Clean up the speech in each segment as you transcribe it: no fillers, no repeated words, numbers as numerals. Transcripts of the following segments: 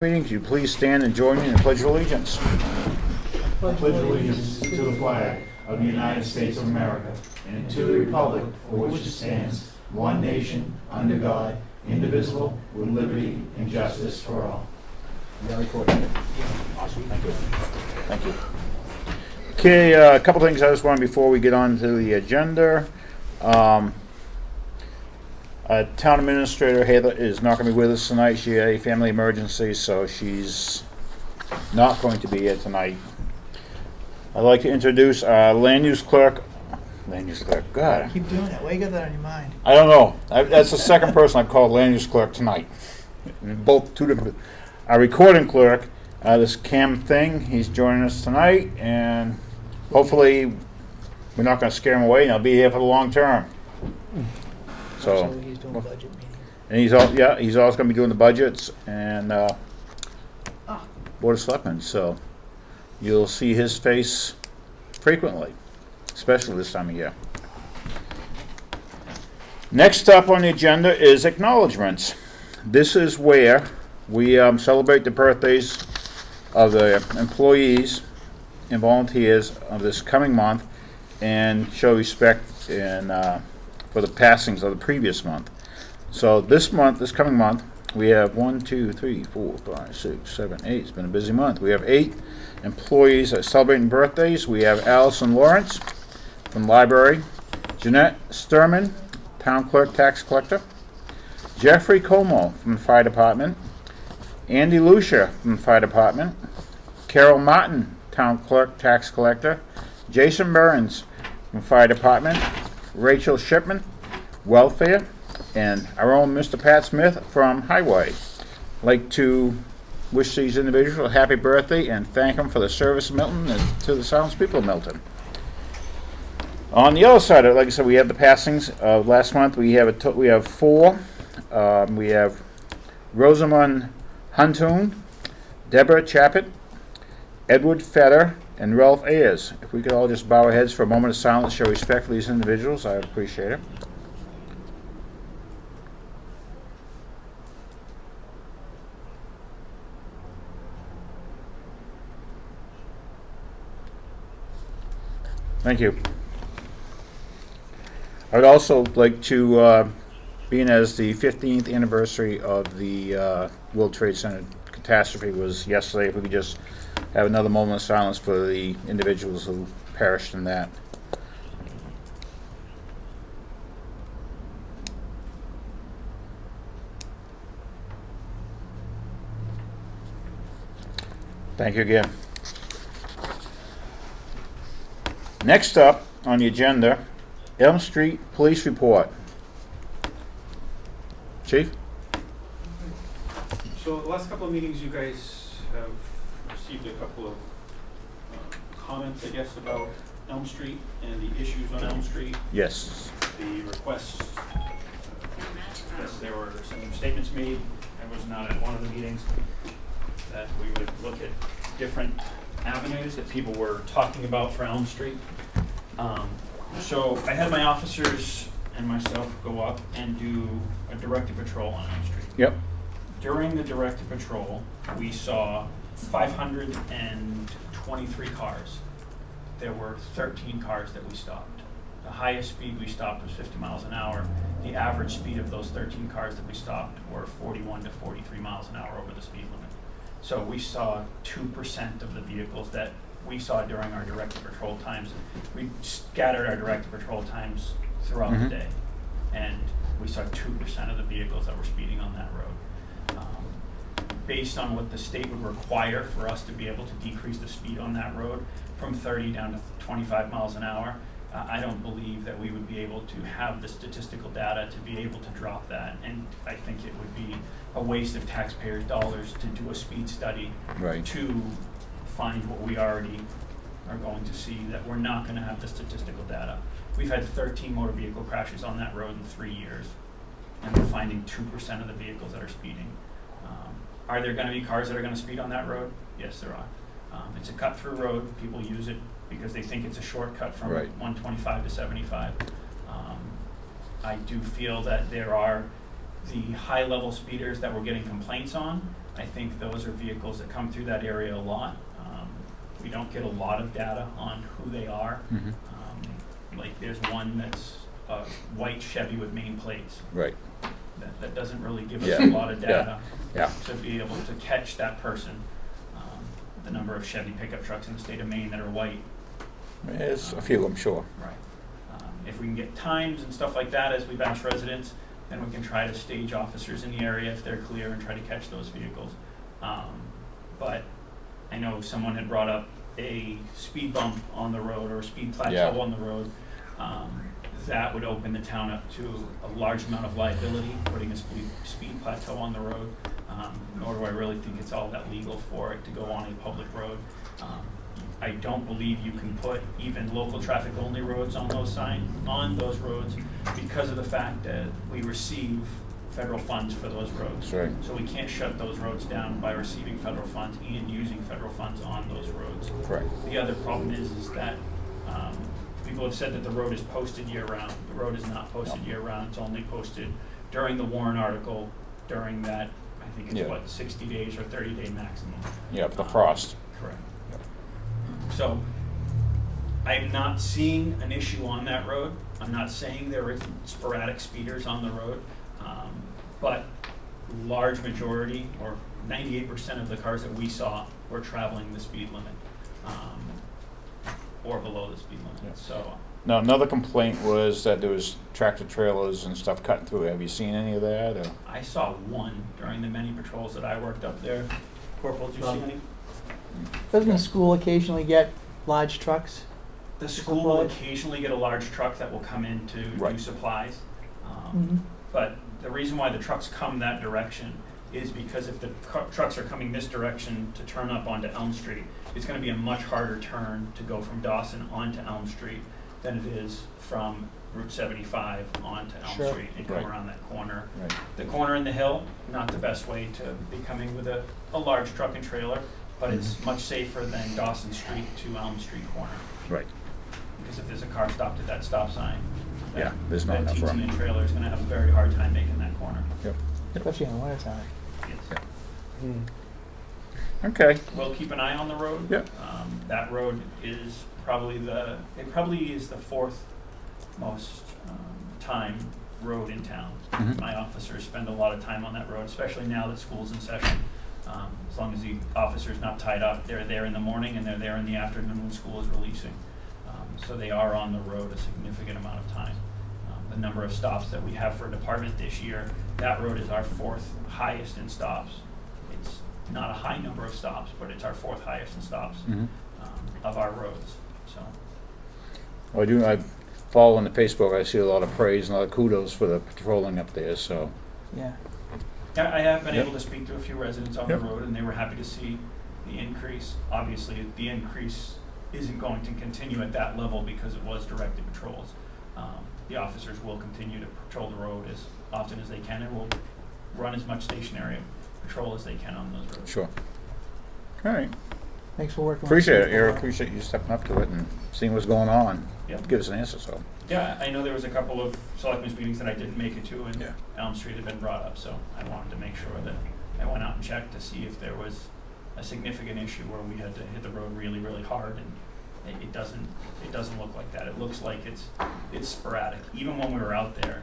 Meeting, could you please stand and join me in the Pledge of Allegiance? I pledge allegiance to the flag of the United States of America and to the republic for which it stands, one nation, under God, indivisible, with liberty and justice for all. Awesome, thank you. Thank you. Okay, a couple things I just wanted before we get on to the agenda. Town Administrator Heather is not going to be with us tonight. She had a family emergency, so she's not going to be here tonight. I'd like to introduce our Land Use Clerk. Land Use Clerk, God. Keep doing it. Why you got that on your mind? I don't know. That's the second person I've called Land Use Clerk tonight. Both two different. Our Recording Clerk, this Cam Thing, he's joining us tonight, and hopefully we're not going to scare him away, and he'll be here for the long term. So he's doing a budget meeting. And he's also going to be doing the budgets and Board of Selectmen. So you'll see his face frequently, especially this time of year. Next up on the agenda is acknowledgements. This is where we celebrate the birthdays of the employees and volunteers of this coming month and show respect and for the passings of the previous month. So this coming month, we have 1, 2, 3, 4, 5, 6, 7, 8. It's been a busy month. We have 8 employees that are celebrating birthdays. We have Allison Lawrence from the library, Jeanette Sturman, town clerk, tax collector, Jeffrey Como from the fire department, Andy Lucia from the fire department, Carol Martin, town clerk, tax collector, Jason Burns from the fire department, Rachel Shipman, welfare, and our own Mr. Pat Smith from Highway. I'd like to wish these individuals a happy birthday and thank them for the service of Milton and to the Sounds people of Milton. On the other side, like I said, we have the passings of last month. We have 4. We have Rosamund Huntoon, Deborah Chappett, Edward Fetter, and Ralph Ayers. If we could all just bow our heads for a moment of silence, show respect for these individuals, I would appreciate it. Thank you. I would also like to, being as the 15th anniversary of the World Trade Center catastrophe was yesterday, if we could just have another moment of silence for the individuals who perished in that. Thank you again. Next up on the agenda, Elm Street Police Report. Chief? So the last couple of meetings, you guys have received a couple of comments, I guess, about Elm Street and the issues on Elm Street. Yes. The requests, yes, there were some statements made. I was not at one of the meetings that we would look at different avenues that people were talking about for Elm Street. So I had my officers and myself go up and do a directed patrol on Elm Street. Yep. During the directed patrol, we saw 523 cars. There were 13 cars that we stopped. The highest speed we stopped was 50 miles an hour. The average speed of those 13 cars that we stopped were 41 to 43 miles an hour over the speed limit. So we saw 2% of the vehicles that we saw during our directed patrol times. We scattered our directed patrol times throughout the day, and we saw 2% of the vehicles that were speeding on that road. Based on what the state would require for us to be able to decrease the speed on that road from 30 down to 25 miles an hour, I don't believe that we would be able to have the statistical data to be able to drop that. And I think it would be a waste of taxpayers' dollars to do a speed study to find what we already are going to see, that we're not going to have the statistical data. We've had 13 motor vehicle crashes on that road in 3 years, and we're finding 2% of the vehicles that are speeding. Are there going to be cars that are going to speed on that road? Yes, there are. It's a cut-through road. People use it because they think it's a shortcut from 125 to 75. I do feel that there are the high-level speeders that we're getting complaints on I think those are vehicles that come through that area a lot. We don't get a lot of data on who they are. Like there's one that's a white Chevy with main plates. Right. That doesn't really give us Yeah. a lot of Yeah. data Yeah. to be able to catch that person. The number of Chevy pickup trucks in the state of Maine that are white. There's a few, I'm sure. Right. If we can get times and stuff like that, as we've asked residents, then we can try to stage officers in the area if they're clear and try to catch those vehicles. But I know someone had brought up a speed bump on the road or a speed plateau Yeah. on the road. That would open the town up to a large amount of liability, putting a speed plateau on the road. Nor do I really think it's all that legal for it to go on a public road. I don't believe you can put even local traffic only roads on those roads because of the fact that we receive federal funds for those roads. That's right. So we can't shut those roads down by receiving federal funds and using federal funds on those roads. Correct. The other problem is that people have said that the road is posted year-round. The road is not posted year-round. It's only posted during the Warren article, during that, I think it's Yeah. what, 60 days or 30-day maximum. Yeah, for the frost. Correct. So I'm not seeing an issue on that road. I'm not saying there is sporadic speeders on the road, but large majority, or 98% of the cars that we saw were traveling the speed limit, or below the speed limit. Yeah. So Now, another complaint was that there was tractor trailers and stuff cutting through. Have you seen any of that? Or? I saw one during the many patrols that I worked up there. Corporal, did you see any? Doesn't the school occasionally get large trucks? The school will Supplies? occasionally get a large truck that will come in to do Right. supplies. Mhm. But the reason why the trucks come that direction is because if the trucks are coming this direction to turn up onto Elm Street, it's gonna be a much harder turn to go from Dawson onto Elm Street than it is from Route 75 onto Elm Sure. Street and come Right. around that corner. Right. The corner in the hill, not the best way to be coming with a large truck and trailer, but it's much safer than Dawson Street to Elm Street corner. Right. Because if there's a car stopped at that stop sign, Yeah, there's not enough that room. TT and trailer is gonna have a very hard time making that corner. Yep. Especially in the wintertime. Yes. Okay. We'll keep an eye on the road. Yep. That road is probably the fourth most time road in town. Mhm. My officers spend a lot of time on that road, especially now that school's in session. As long as the officer's not tied up, they're there in the morning and they're there in the afternoon when school is releasing. So they are on the road a significant amount of time. The number of stops that we have for a department this year, that road is our fourth highest in stops. It's not a high number of stops, but it's our fourth highest in stops Mhm. of our roads, so. Well, I follow on the Facebook. I see a lot of praise and a lot of kudos for the patrolling up there. So, Yeah. I have been Yep. able to speak to a few residents on Yep. the road, and they were happy to see the increase. Obviously, the increase isn't going to continue at that level because it was directed patrols. The officers will continue to patrol the road as often as they can, and will run as much stationary patrol as they can on those roads. sure. All right. Thanks for working. with Appreciate us. it, Eric. Appreciate you stepping up to it and seeing what's going on. Yep. Give us an answer. So. Yeah, I know there was a couple of selectmen's meetings that I didn't make it to, and Yeah. Elm Street had been brought up, so I wanted to make sure that I went out and checked to see if there was a significant issue where we had to hit the road really, really hard, and it doesn't look like that. It looks like it's sporadic. Even when we were out there,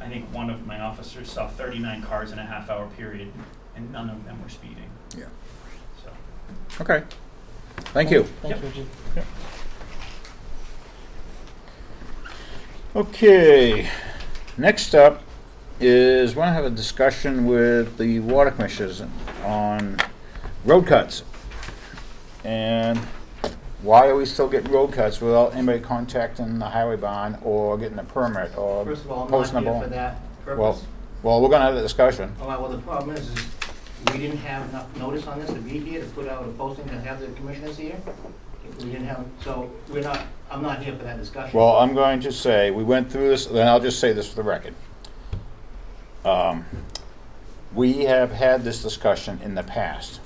I think one of my officers saw 39 cars in a half-hour period, and none of them were speeding, Yeah. so. Okay. Thank you. Thanks, Yep. Richard. Okay. Next up is we're gonna have a discussion with the water commissioners on road cuts. And why are we still getting road cuts without anybody contacting the highway barn or getting a permit or First of all, I'm posting not a here for bond? that Well, purpose. well, we're gonna have a discussion. All right, well, the problem is we didn't have enough notice on this to be here, to put out a posting to have the commissioners here. We didn't have, so I'm not here for that discussion. Well, I'm going to say, we went through this, then I'll just say this for the record. We have had this discussion in the past,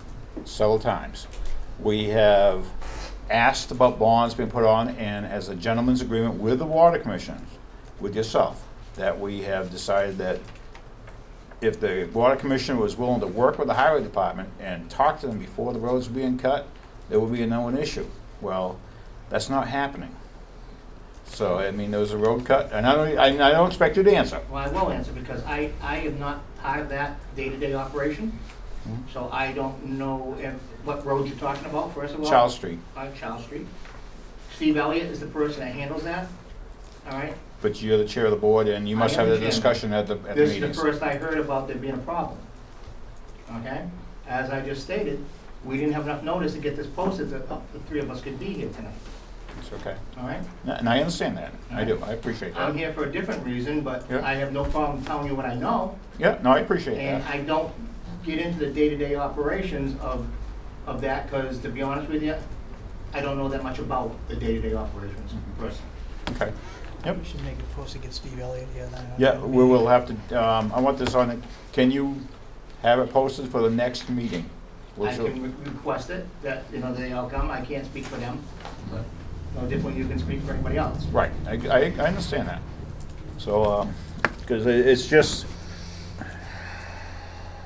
several times. We have asked about bonds being put on, and as a gentleman's agreement with the water commissioners, with yourself, that we have decided that if the water commissioner was willing to work with the highway department and talk to them before the roads were being cut, there would be a known issue. Well, that's not happening. So, I mean, there was a road cut, and I don't expect you to answer. Well, I will answer, because I am not part of that day-to-day operation, so I don't know what road you're talking about, first of all. Charles Street, Charles Street. Steve Elliott is the person that handles that, all right? but you're the chair of the board, and you must I have the understand. discussion at the This is meetings. the first I heard about there being a problem, okay? As I just stated, we didn't have enough notice to get this posted that the three of us could be here tonight, It's okay. all right? And I understand that. I do. I appreciate that. I'm here for a different reason, but Yeah. I have no problem telling you what I know, Yeah, no, I appreciate and that. I don't get into the day-to-day operations of that, because to be honest with you, I don't know that much about the day-to-day operations personally. Okay. Yep. We should make it post to get Steve Elliott here then. Yeah, we will have to, I want this on, can you have it posted for the next meeting? We'll I show- can request it, that, they all come, I can't speak for them, but no different you can speak for anybody else. Right, I understand that. So, because it's just,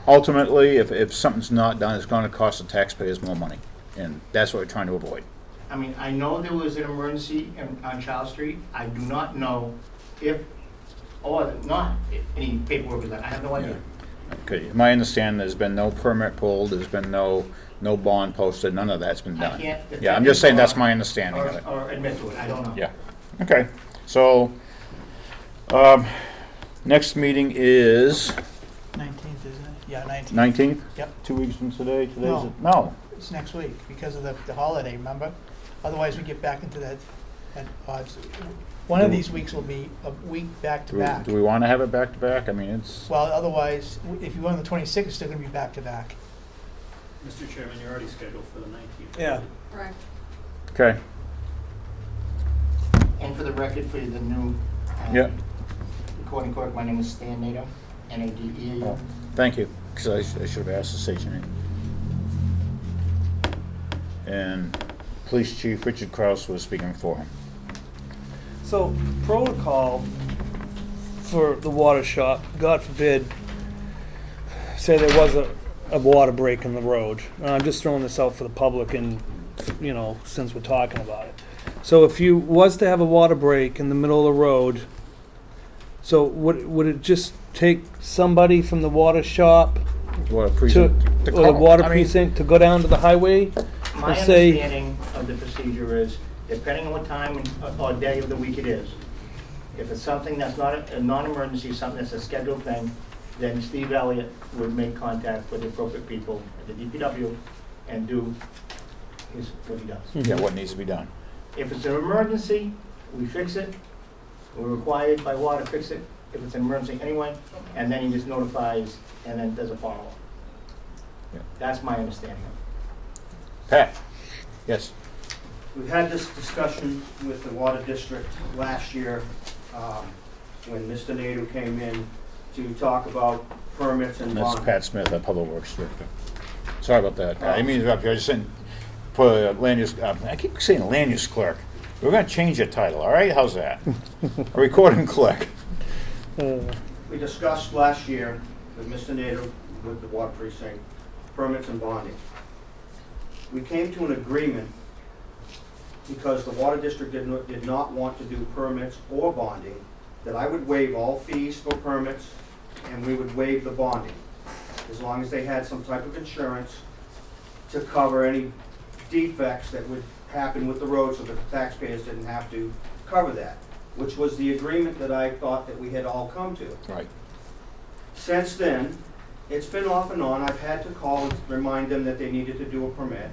ultimately, if something's not done, it's gonna cost the taxpayers more money. And that's what we're trying to avoid. I mean, I know there was an emergency on Charles Street. I do not know if, or not, any paperwork was done. I have no idea. Okay, my understanding, there's been no permit pulled, there's been no bond posted, none of that's been I done. can't Yeah, I'm just saying that's my defend understanding of it it. or admit to it. I don't know. Yeah, okay. So, next meeting is 19th, isn't it? Yeah, 19th. 19th? Yep. 2 weeks from today? No. No. It's next week because of the holiday, remember? Otherwise, we get back into that odds. One of these weeks will be a week back to back. Do we want to have it back to back? I mean, it's, Well, otherwise, if you go on the 26th, it's still gonna be back to back. Mr. Chairman, you're already scheduled for the 19th. Yeah. Correct. okay, And for the record, for the new Yeah. recording clerk, my name is Stan Nato, N-A-D-E-A-U. oh, thank you, because I should have asked the station name. And Police Chief Richard Kraus was speaking for him. So protocol for the water shop, God forbid, say there was a water break in the road. And I'm just throwing this out for the public and, since we're talking about it. So if you was to have a water break in the middle of the road, so would it just take somebody from the water shop Water to, precinct. or the water precinct to go down to the highway? My Let's say- understanding of the procedure is, depending on what time or day of the week it is, if it's something that's not a non-emergency, something that's a scheduled thing, then Steve Elliott would make contact with the appropriate people at the DPW and do what he does. Yeah, what needs to be done. If it's an emergency, we fix it. We're required by law to fix it if it's an emergency anyway, and then he just notifies and then does a follow-up. Yeah. That's my understanding of it. Pat? Yes. We had this discussion with the water district last year, when Mr. Nadeau came in to talk about permits and That's bonds. Pat Smith, our Public Works Director. Sorry about that. I didn't mean to interrupt you. I just didn't put a land use, I keep saying land use clerk. We're gonna change your title, all right? How's that? A recording clerk. We discussed last year with Mr. Nadeau, with the water precinct, permits and bonding. We came to an agreement because the water district did not want to do permits or bonding, that I would waive all fees for permits and we would waive the bonding, as long as they had some type of insurance to cover any defects that would happen with the road so that the taxpayers didn't have to cover that, which was the agreement that I thought that we had all come to. Right. Since then, it's been off and on. I've had to call and remind them that they needed to do a permit.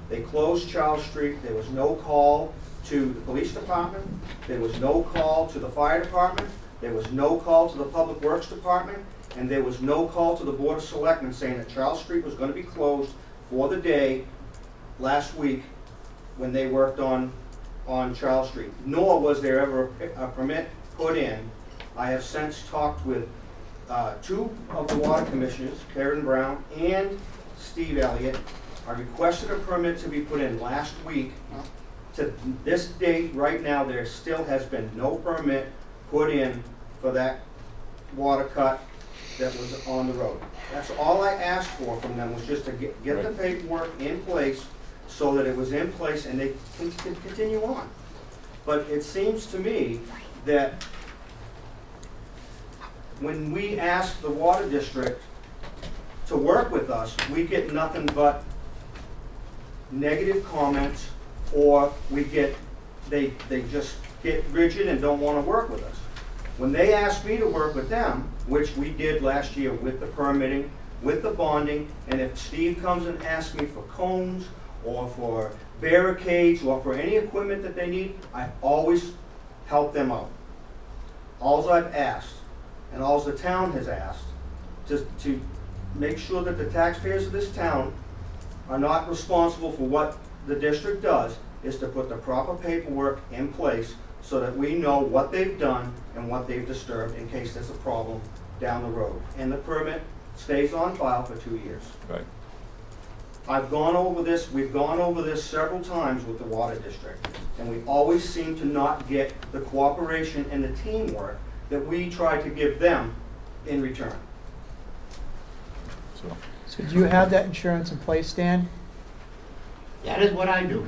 They closed Charles Street. There was no call to the police department. There was no call to the fire department. There was no call to the public works department. And there was no call to the board of selectmen saying that Charles Street was going to be closed for the day last week when they worked on Charles Street. Nor was there ever a permit put in. I have since talked with two of the water commissioners, Karen Brown and Steve Elliott. I requested a permit to be put in last week. To this date, right now, there still has been no permit put in for that water cut that was on the road. That's all I asked for from them, was just to get the Right. paperwork in place so that it was in place and they can continue on. But it seems to me that when we ask the water district to work with us, we get nothing but negative comments, or they just get rigid and don't want to work with us. When they asked me to work with them, which we did last year with the permitting, with the bonding, and if Steve comes and asks me for cones or for barricades or for any equipment that they need, I always help them out. Alls I've asked, and alls the town has asked, to make sure that the taxpayers of this town are not responsible for what the district does, is to put the proper paperwork in place so that we know what they've done and what they've disturbed in case there's a problem down the road. And the permit stays on file for 2 years. Right. I've gone over this, we've gone over this several times with the water district, and we always seem to not get the cooperation and the teamwork that we try to give them in return. So, So do you have that insurance in place, Stan? That is what I do,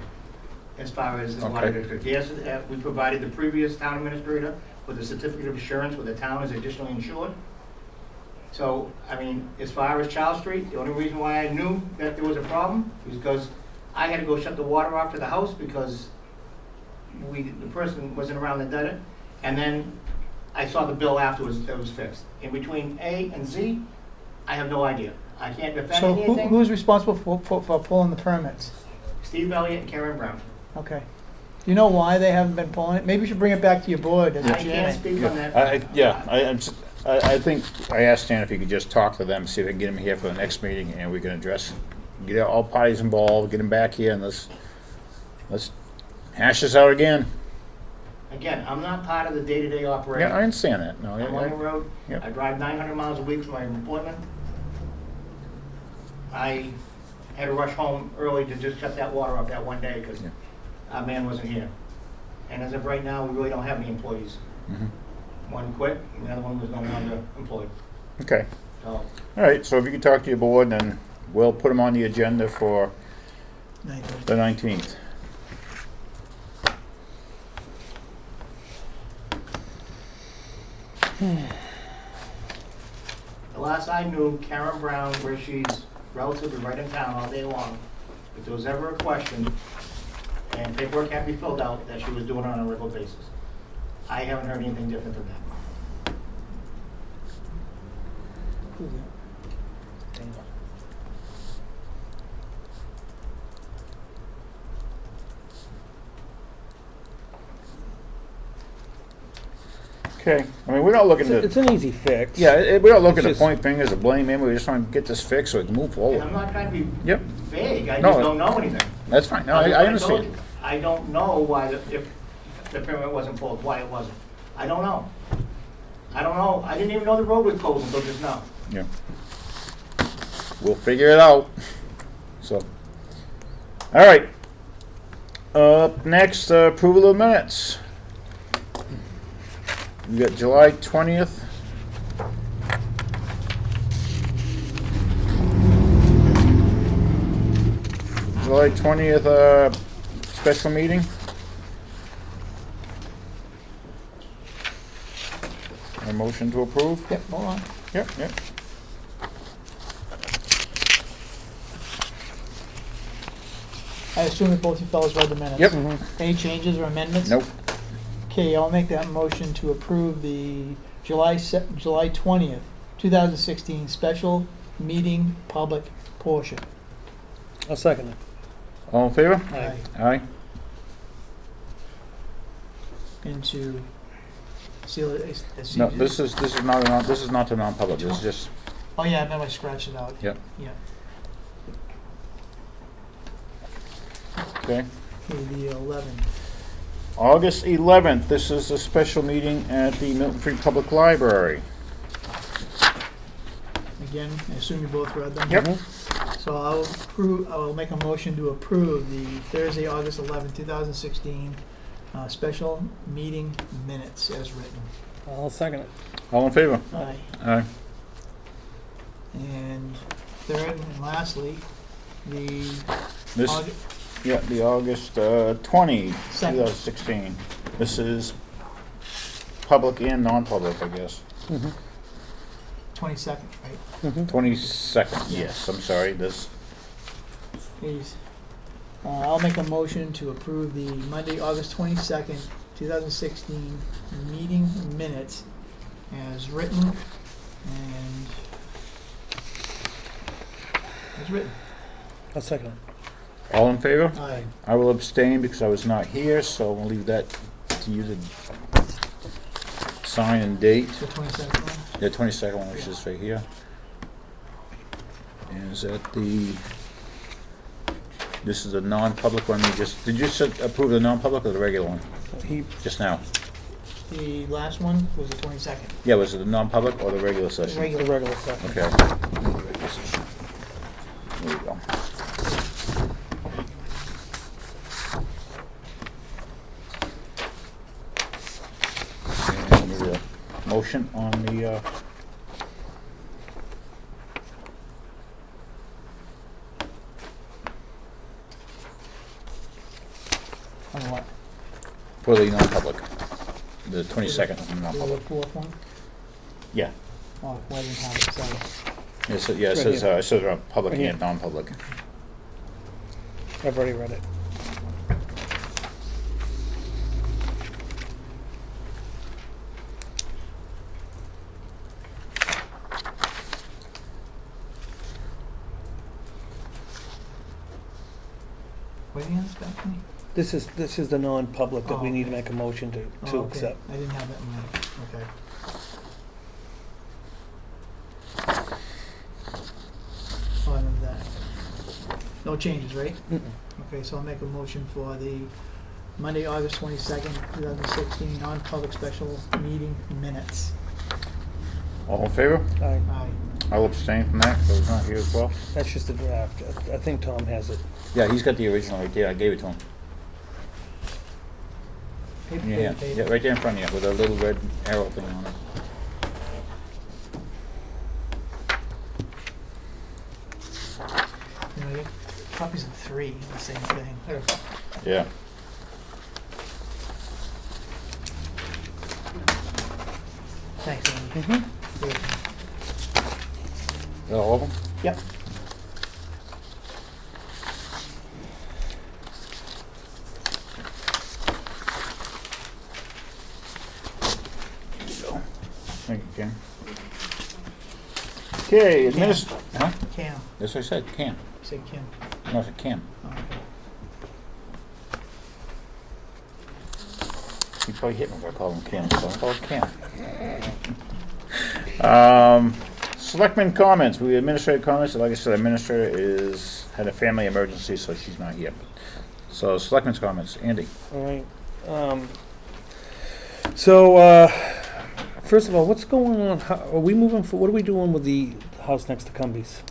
as far as the water Okay. district. Yes, we provided the previous town administrator with a certificate of assurance where the town is additionally insured. So, I mean, as far as Charles Street, the only reason why I knew that there was a problem was because I had to go shut the water off to the house because the person wasn't around that did it. And then I saw the bill afterwards that was fixed. In between A and Z, I have no idea. I can't defend So anything. who's responsible for pulling the permits? Steve Elliott and Karen Brown. Okay. Do you know why they haven't been pulling it? Maybe you should bring it back to your board as a I can't chairman. speak on that. I think, I asked Stan if he could just talk to them, see if we can get him here for the next meeting, and we can get all parties involved, get him back here, and let's hash this out again. Again, I'm not part of the day-to-day operation. Yeah, I understand that, no, I'm on the I- road. yeah. I drive 900 miles a week for my employment. I had to rush home early to just shut that water off that one day because Yeah. our man wasn't here. And as of right now, we really don't have any employees. Mhm. One quit, and the other one was no longer employed. Okay, So, all right, so if you can talk to your board, then we'll put them on the agenda for 9:30. the 19th. the last I knew, Karen Brown, where she's relatively right in town all day long, if there was ever a question and paperwork had to be filled out, that she was doing it on a regular basis. I haven't heard anything different than that. Who's that? Okay, I mean, we're not looking It's to, an easy fix. yeah, we're not looking to It's just- point fingers or blame him, we just want to get this fixed so we can move And forward. I'm not trying to be Yep, vague, I No, just don't know anything. that's fine, no, That's what I told understand. you. I don't know why, if the permit wasn't pulled, why it wasn't. I don't know. I don't know. I didn't even know the road was closed until just now. Yeah. We'll figure it out. So, all right. Up next, approval of minutes. We got July 20th. July 20th, special meeting. A motion to approve? Yep, hold on. Yep, yep. I assume that both you fellows read the minutes. Yep. Any changes or amendments? Nope. Okay, I'll make that motion to approve the July 20th, 2016 special meeting public portion. I'll second it. All in favor? Aye. Aye. Into seal it. No, this is not a non-public, this is just, Oh, yeah, I remember I scratched it out. yep, Yeah. okay. Okay, the 11th. August 11th, this is a special meeting at the Milton Free Public Library. Again, I assume you both read them? Yep. So I will make a motion to approve the Thursday, August 11th, 2016 special meeting minutes as written. I'll second it. All in favor? Aye. Aye. And third and lastly, the This, Aug- yeah, the August 20, Second. 2016. This is public and non-public, I guess. 22nd, right? 22nd, yes, I'm sorry, this, Please. I'll make a motion to approve the Monday, August 22nd, 2016 meeting minutes as written and as written. I'll second it. all in favor? Aye. I will abstain because I was not here, so I'll leave that to you to sign and date. The 22nd one? The 22nd one, which is right here. And is that the, this is a non-public one, did you approve the non-public or the regular one, He, just now? The last one was the 22nd. Yeah, was it the non-public or the regular session? the regular session. Okay. There we go. And the motion on the, On what? for the non-public, the 22nd The non-public. fourth one? Yeah, Oh, well, I didn't have it, sorry. yeah, it says, here. it says public Right here. and non-public. I've already read it. What did you ask back to me? This is the non-public that Oh, we need to okay. make a motion to Oh, okay. accept. I didn't have that in mind, okay. Oh, I remember that. No changes, right? Mm-mm. Okay, so I'll make a motion for the Monday, August 22nd, 2016, non-public special meeting minutes. All in favor? Aye. Aye. I'll abstain from that, because I was not here as well. That's just a draft. I think Tom has it. Yeah, he's got the original right there, I gave it to him. Paper, Yeah, paper, paper. yeah, right there in front of you, with a little red arrow thing on it. You know, you get copies of 3, the same thing. There. Yeah. Thanks, Andy. Mm-hmm. Good. Is that all of them? Yep. There you go. Thank you, Ken. Okay, huh? Cam. That's what I said, Cam. You said Kim. No, I said Cam. Oh, okay. He probably hit me if I called him Cam, so I'll call him Cam. Selectmen comments, we administrative comments, like I said, administrator had a family emergency, so she's not here. So, selectmen's comments, Andy. All right. So, first of all, what's going on? How, are we moving for? What are we doing with the house next to Cumbies?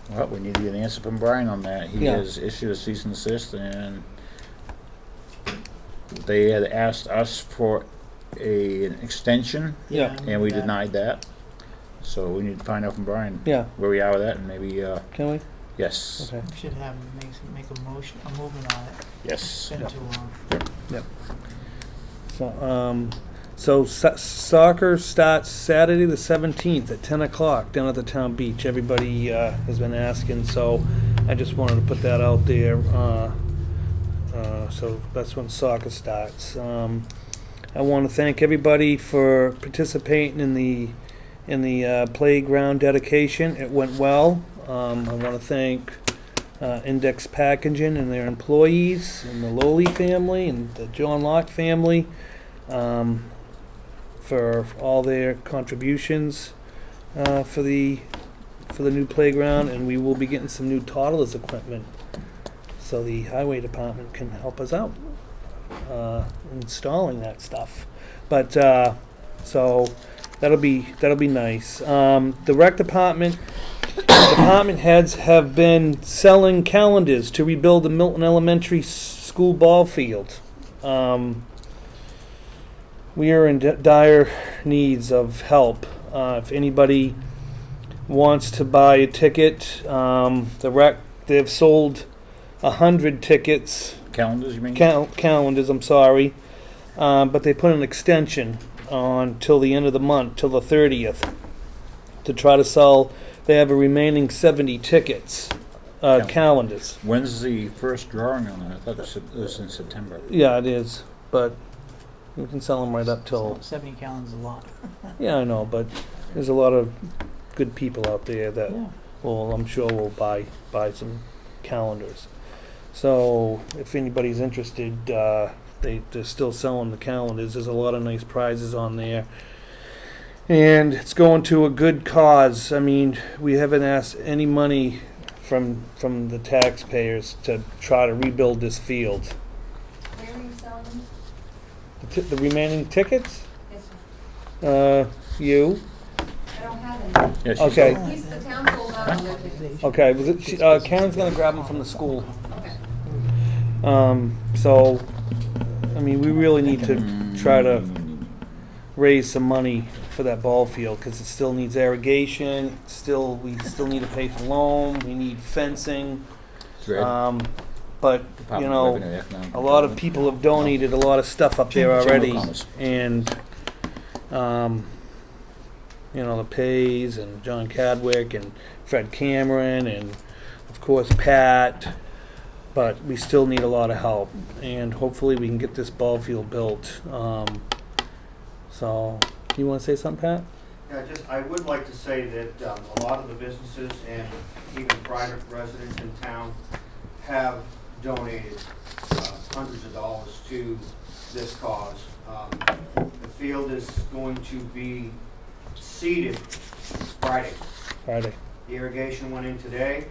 Well, we need to get an answer from Brian on that. He Yeah. has issued a cease and desist, and they had asked us for an extension, Yeah. I and remember we that. denied that. So we need to find out from Brian Yeah. where we are with that, and maybe, Can we? yes, Okay. We should have him make a motion, a movement on it, yes. send Yeah. to, So soccer starts Saturday the 17th at 10 o'clock down at the town beach. Everybody has been asking, so I just wanted to put that out there. So that's when soccer starts. I want to thank everybody for participating in the playground dedication. It went well. I want to thank Index Packaging and their employees, and the Lowly family, and the John Locke family, for all their contributions for the new playground. And we will be getting some new toddlers equipment, so the highway department can help us out installing that stuff. But so that'll be nice. The rec department heads have been selling calendars to rebuild the Milton Elementary School ball field. We are in dire needs of help. If anybody wants to buy a ticket. They've sold 100 tickets, Calendars, you mean? calendars, I'm sorry. But they put an extension on till the end of the month, till the 30th, to try to sell. They have a remaining 70 tickets, calendars. When's the first drawing on that? I thought it was in September. Yeah, it is, but you can sell them right up till. 70 calendars is a lot. Yeah, I know, but there's a lot of good people out there that Yeah. will, I'm sure, will buy some calendars. So if anybody's interested, they're still selling the calendars. There's a lot of nice prizes on there. And it's going to a good cause. I mean, we haven't asked any money from the taxpayers to try to rebuild this field. Where are you selling them? The remaining tickets? Yes, sir. You? I don't have any. Yeah, she Okay. sold- At least the town sold out on their tickets. Okay. Was it, Karen's gonna grab them from the school. Okay. So, I mean, we really need to try to raise some money for that ball field because it still needs irrigation. We still need to pay for loan. We need fencing. Red. But you Department of know, Revenue, Economic a lot of Development. people have donated a lot of stuff up there Chamber of already, Commerce. and you know, the Pays and John Cadwick and Fred Cameron and of course Pat. But we still need a lot of help, and hopefully we can get this ball field built. So, you want to say something, Pat? Yeah, I would like to say that a lot of the businesses and even private residents in town have donated hundreds of dollars to this cause. The field is going to be seeded Friday. Friday. The irrigation went in today.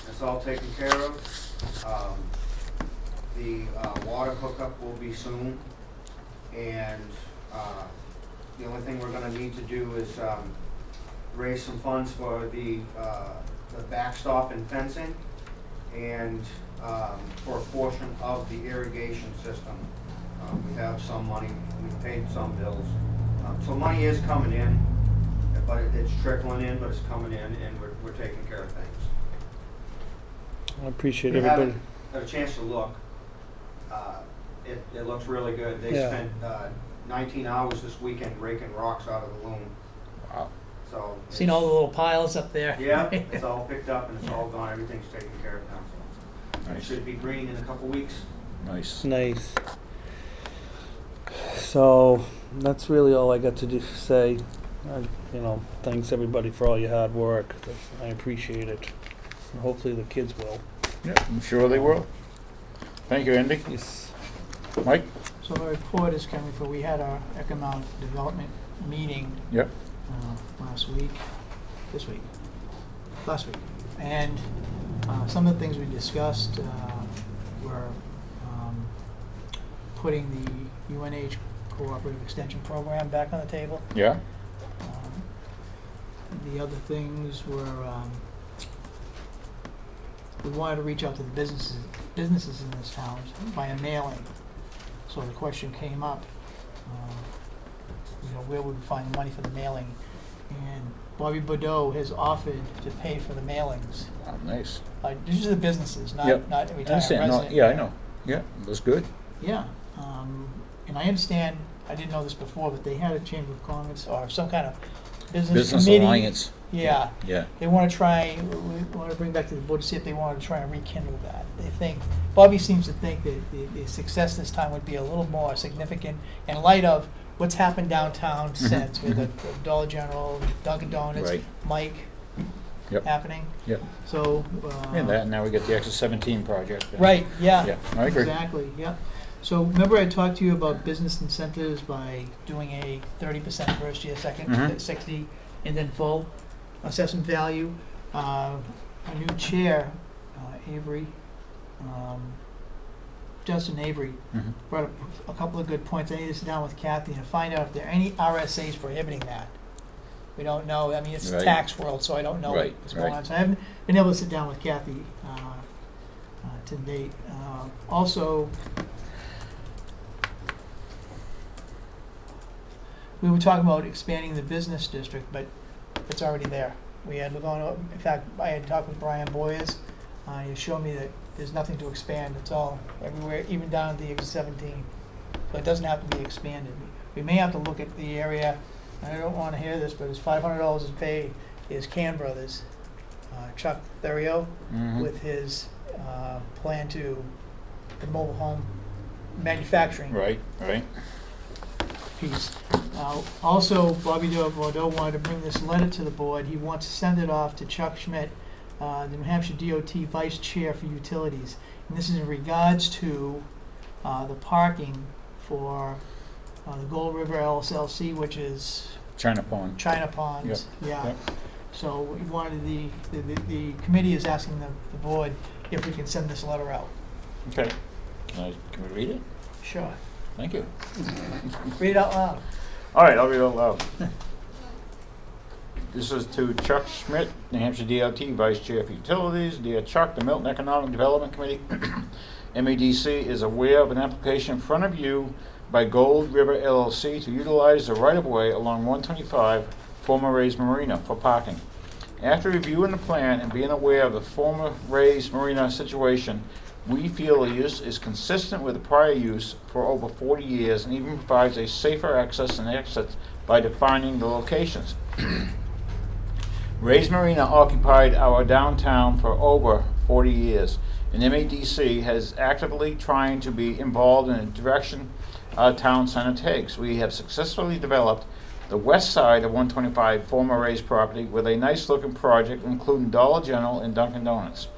That's all taken care of. The water hookup will be soon. And the only thing we're gonna need to do is raise some funds for the backstop and fencing and for a portion of the irrigation system. We have some money, we've paid some bills. So money is coming in, but it's trickling in, but it's coming in, and we're taking care of things. I appreciate We everybody. haven't had a chance to look. It looks really good. They Yeah. spent 19 hours this weekend raking rocks out of the loom. Wow. So. Seen all the little piles up there. Yeah, it's all picked up and it's all gone. Everything's taken care of now, so. It Nice. should be green in a couple weeks. Nice. Nice. So that's really all I got to say. Thanks everybody for all your hard work. I appreciate it. And hopefully the kids will. Yeah, I'm sure they will. Thank you, Andy. Yes. Mike? So the report is coming for, we had our economic development meeting Yep. last week. And some of the things we discussed were putting the UNH Cooperative Extension Program back on the table. Yeah? The other things were, we wanted to reach out to the businesses in this town via mailing. So the question came up, where would we find the money for the mailing? And Bobby Bordeaux has offered to pay for the mailings. Oh, nice. These are the businesses, Yep. not every I time understand. No, resident. yeah, I know. Yeah, that's good. Yeah, and I understand, I didn't know this before, but they had a Chamber of Commerce or some kind of business Business committee. Alliance. Yeah, Yeah. they want to try, we want to bring back to the board to see if they want to try and rekindle that. They think, Bobby seems to think that the success this time would be a little more significant in light of what's happened downtown since with the Dollar General, Dunkin' Donuts, Right. Mike Yep. happening. Yep. So. And that, and now we get the Exit 17 project. Right, yeah. Yeah, I agree. Exactly, yeah. So remember I talked to you about business incentives by doing a 30% first year, second, Mhm. 60, and then full assessment value. Our new chair, Avery, Justin Avery, Mhm. brought up a couple of good points. I need to sit down with Kathy and find out if there are any RSAs prohibiting that. We don't know. I mean, it's Right. tax world, so I don't know Right, what's going right. on. So I haven't been able to sit down with Kathy to date. Also, we were talking about expanding the business district, but it's already there. We had gone, in fact, I had talked with Brian Boyers, he showed me that there's nothing to expand, it's all everywhere, even down to the exit 17. So it doesn't have to be expanded. We may have to look at the area, and I don't wanna hear this, but it's $500 to pay is Can Brothers, Chuck Therio, with his, plan to the mobile home manufacturing Right. piece. Also, Bobby Bordeaux wanted to bring this letter to the board. He wants to send it off to Chuck Schmidt, the New Hampshire DOT Vice Chair for Utilities. And this is in regards to the parking for the Gold River LLC, which is China Pond. China Ponds. Yeah. Yep. So we wanted the committee is asking the board if we can send this letter out. Okay. Can we read it? Sure. Thank you. Read it out loud. All right, I'll read it out loud. This is to Chuck Schmidt, New Hampshire DOT Vice Chair for Utilities. Dear Chuck, the Milton Economic Development Committee, MEDC, is aware of an application in front of you by Gold River LLC to utilize the right-of-way along 125 former Ray's Marina for parking. After reviewing the plan and being aware of the former Ray's Marina situation, we feel the use is consistent with the prior use for over 40 years and even provides a safer access and exit by defining the locations. Ray's Marina occupied our downtown for over 40 years, and MADC has actively trying to be involved in the direction our town center takes. We have successfully developed the west side of 125 former Ray's property with a nice-looking project including Dollar General and Dunkin' Donuts.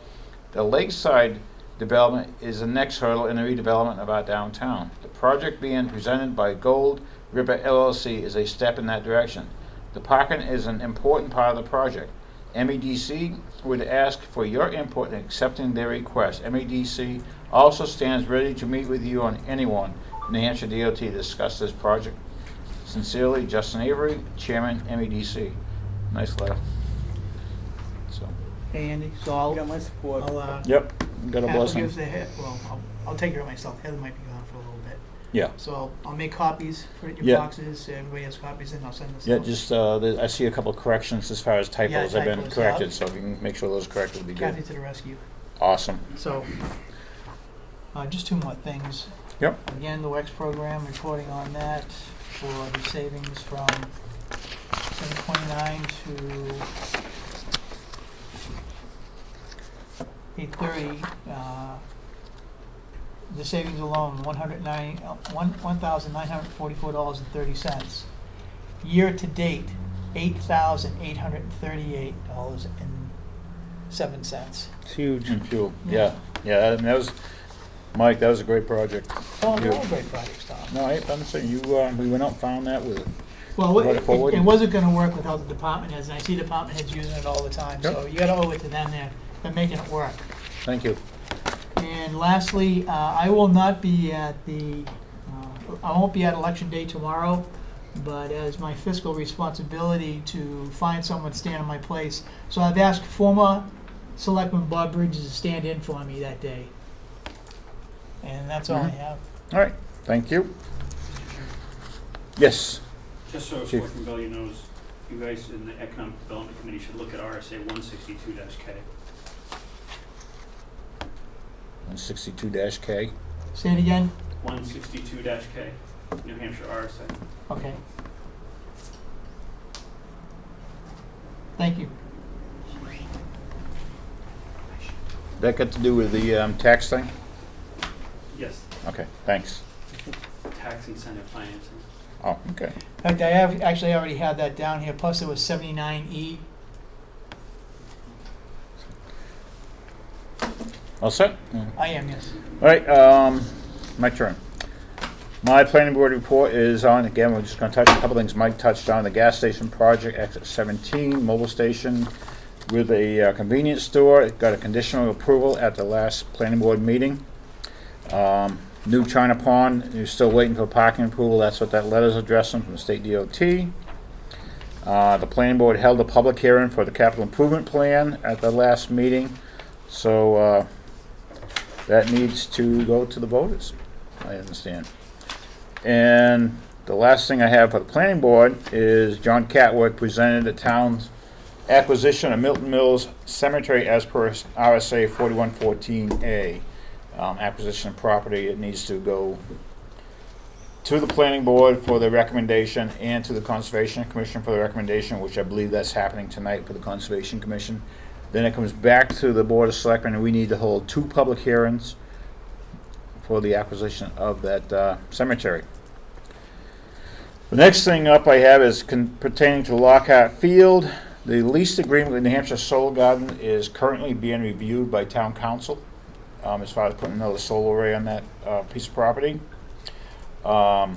The lakeside development is the next hurdle in the redevelopment of our downtown. The project being presented by Gold River LLC is a step in that direction. The parking is an important part of the project. MEDC would ask for your input in accepting their request. MEDC also stands ready to meet with you on anyone in New Hampshire DOT to discuss this project. Sincerely, Justin Avery, Chairman, MEDC. Nice letter. So. Hey, Andy, so I'll, You got my support. Yep. Got a I'll blessing. give the head, well, I'll take care of myself. Heather might be gone for a little bit. Yeah. So I'll make copies, put it in Yeah. your boxes, everybody has copies, and I'll send this Yeah, out. just, I see a couple of corrections as far as typos have been typos, corrected, yeah. so if you can make sure those are corrected, would be Kathy good. to the rescue. Awesome. So, just two more things. Yep. Again, the WEX program, reporting on that for the savings from 729 to 830. The savings alone, $1,944.30. Year to date, $8,838.07. It's huge. And fuel, Yeah. yeah, that was, Mike, that was a great project. Oh, they're You- all great projects, Tom. No, I'm saying, you, we went out and found that with, Well, Brought it forward. it wasn't gonna work without the department heads, and I see department heads using it all the time, so Yep. you gotta owe it to them, they're making it work. thank you. And lastly, I will not be at I won't be at election day tomorrow, but as my fiscal responsibility to find someone to stand in my place, so I've asked former Selectman Bob Bridges to stand in for me that day. And that's all I Mhm. have. All right, thank you. Yes, Just so Chief. Selectman Belly knows, you guys in the Economic Development Committee should look at RSA 162-K. 162-K. Say it again? 162-K, New Hampshire RSA. Okay. Thank you. That got to do with the tax thing? Yes, Okay, thanks. tax incentive financing. Oh, okay. In fact, I have actually already had that down here, plus it was 79E. All set? Yeah. I am, yes. All right, my turn. My planning board report is on, again, we're just gonna touch a couple things Mike touched on, the gas station project, exit 17, mobile station with a convenience store. It got a conditional approval at the last planning board meeting. New China Pond, you're still waiting for parking approval, that's what that letter's addressing from the state DOT. The planning board held a public hearing for the capital improvement plan at the last meeting, so, that needs to go to the voters, I understand. And the last thing I have for the planning board is John Catwick presented the town's acquisition of Milton Mills Cemetery as per RSA 4114A. Acquisition of property, it needs to go to the planning board for the recommendation and to the Conservation Commission for the recommendation, which I believe that's happening tonight for the Conservation Commission. Then it comes back to the Board of Selectmen, and we need to hold 2 public hearings for the acquisition of that cemetery. The next thing up I have is pertaining to Lockhart Field. The lease agreement with New Hampshire Solar Garden is currently being reviewed by Town Council as far as putting another solar array on that piece of property. I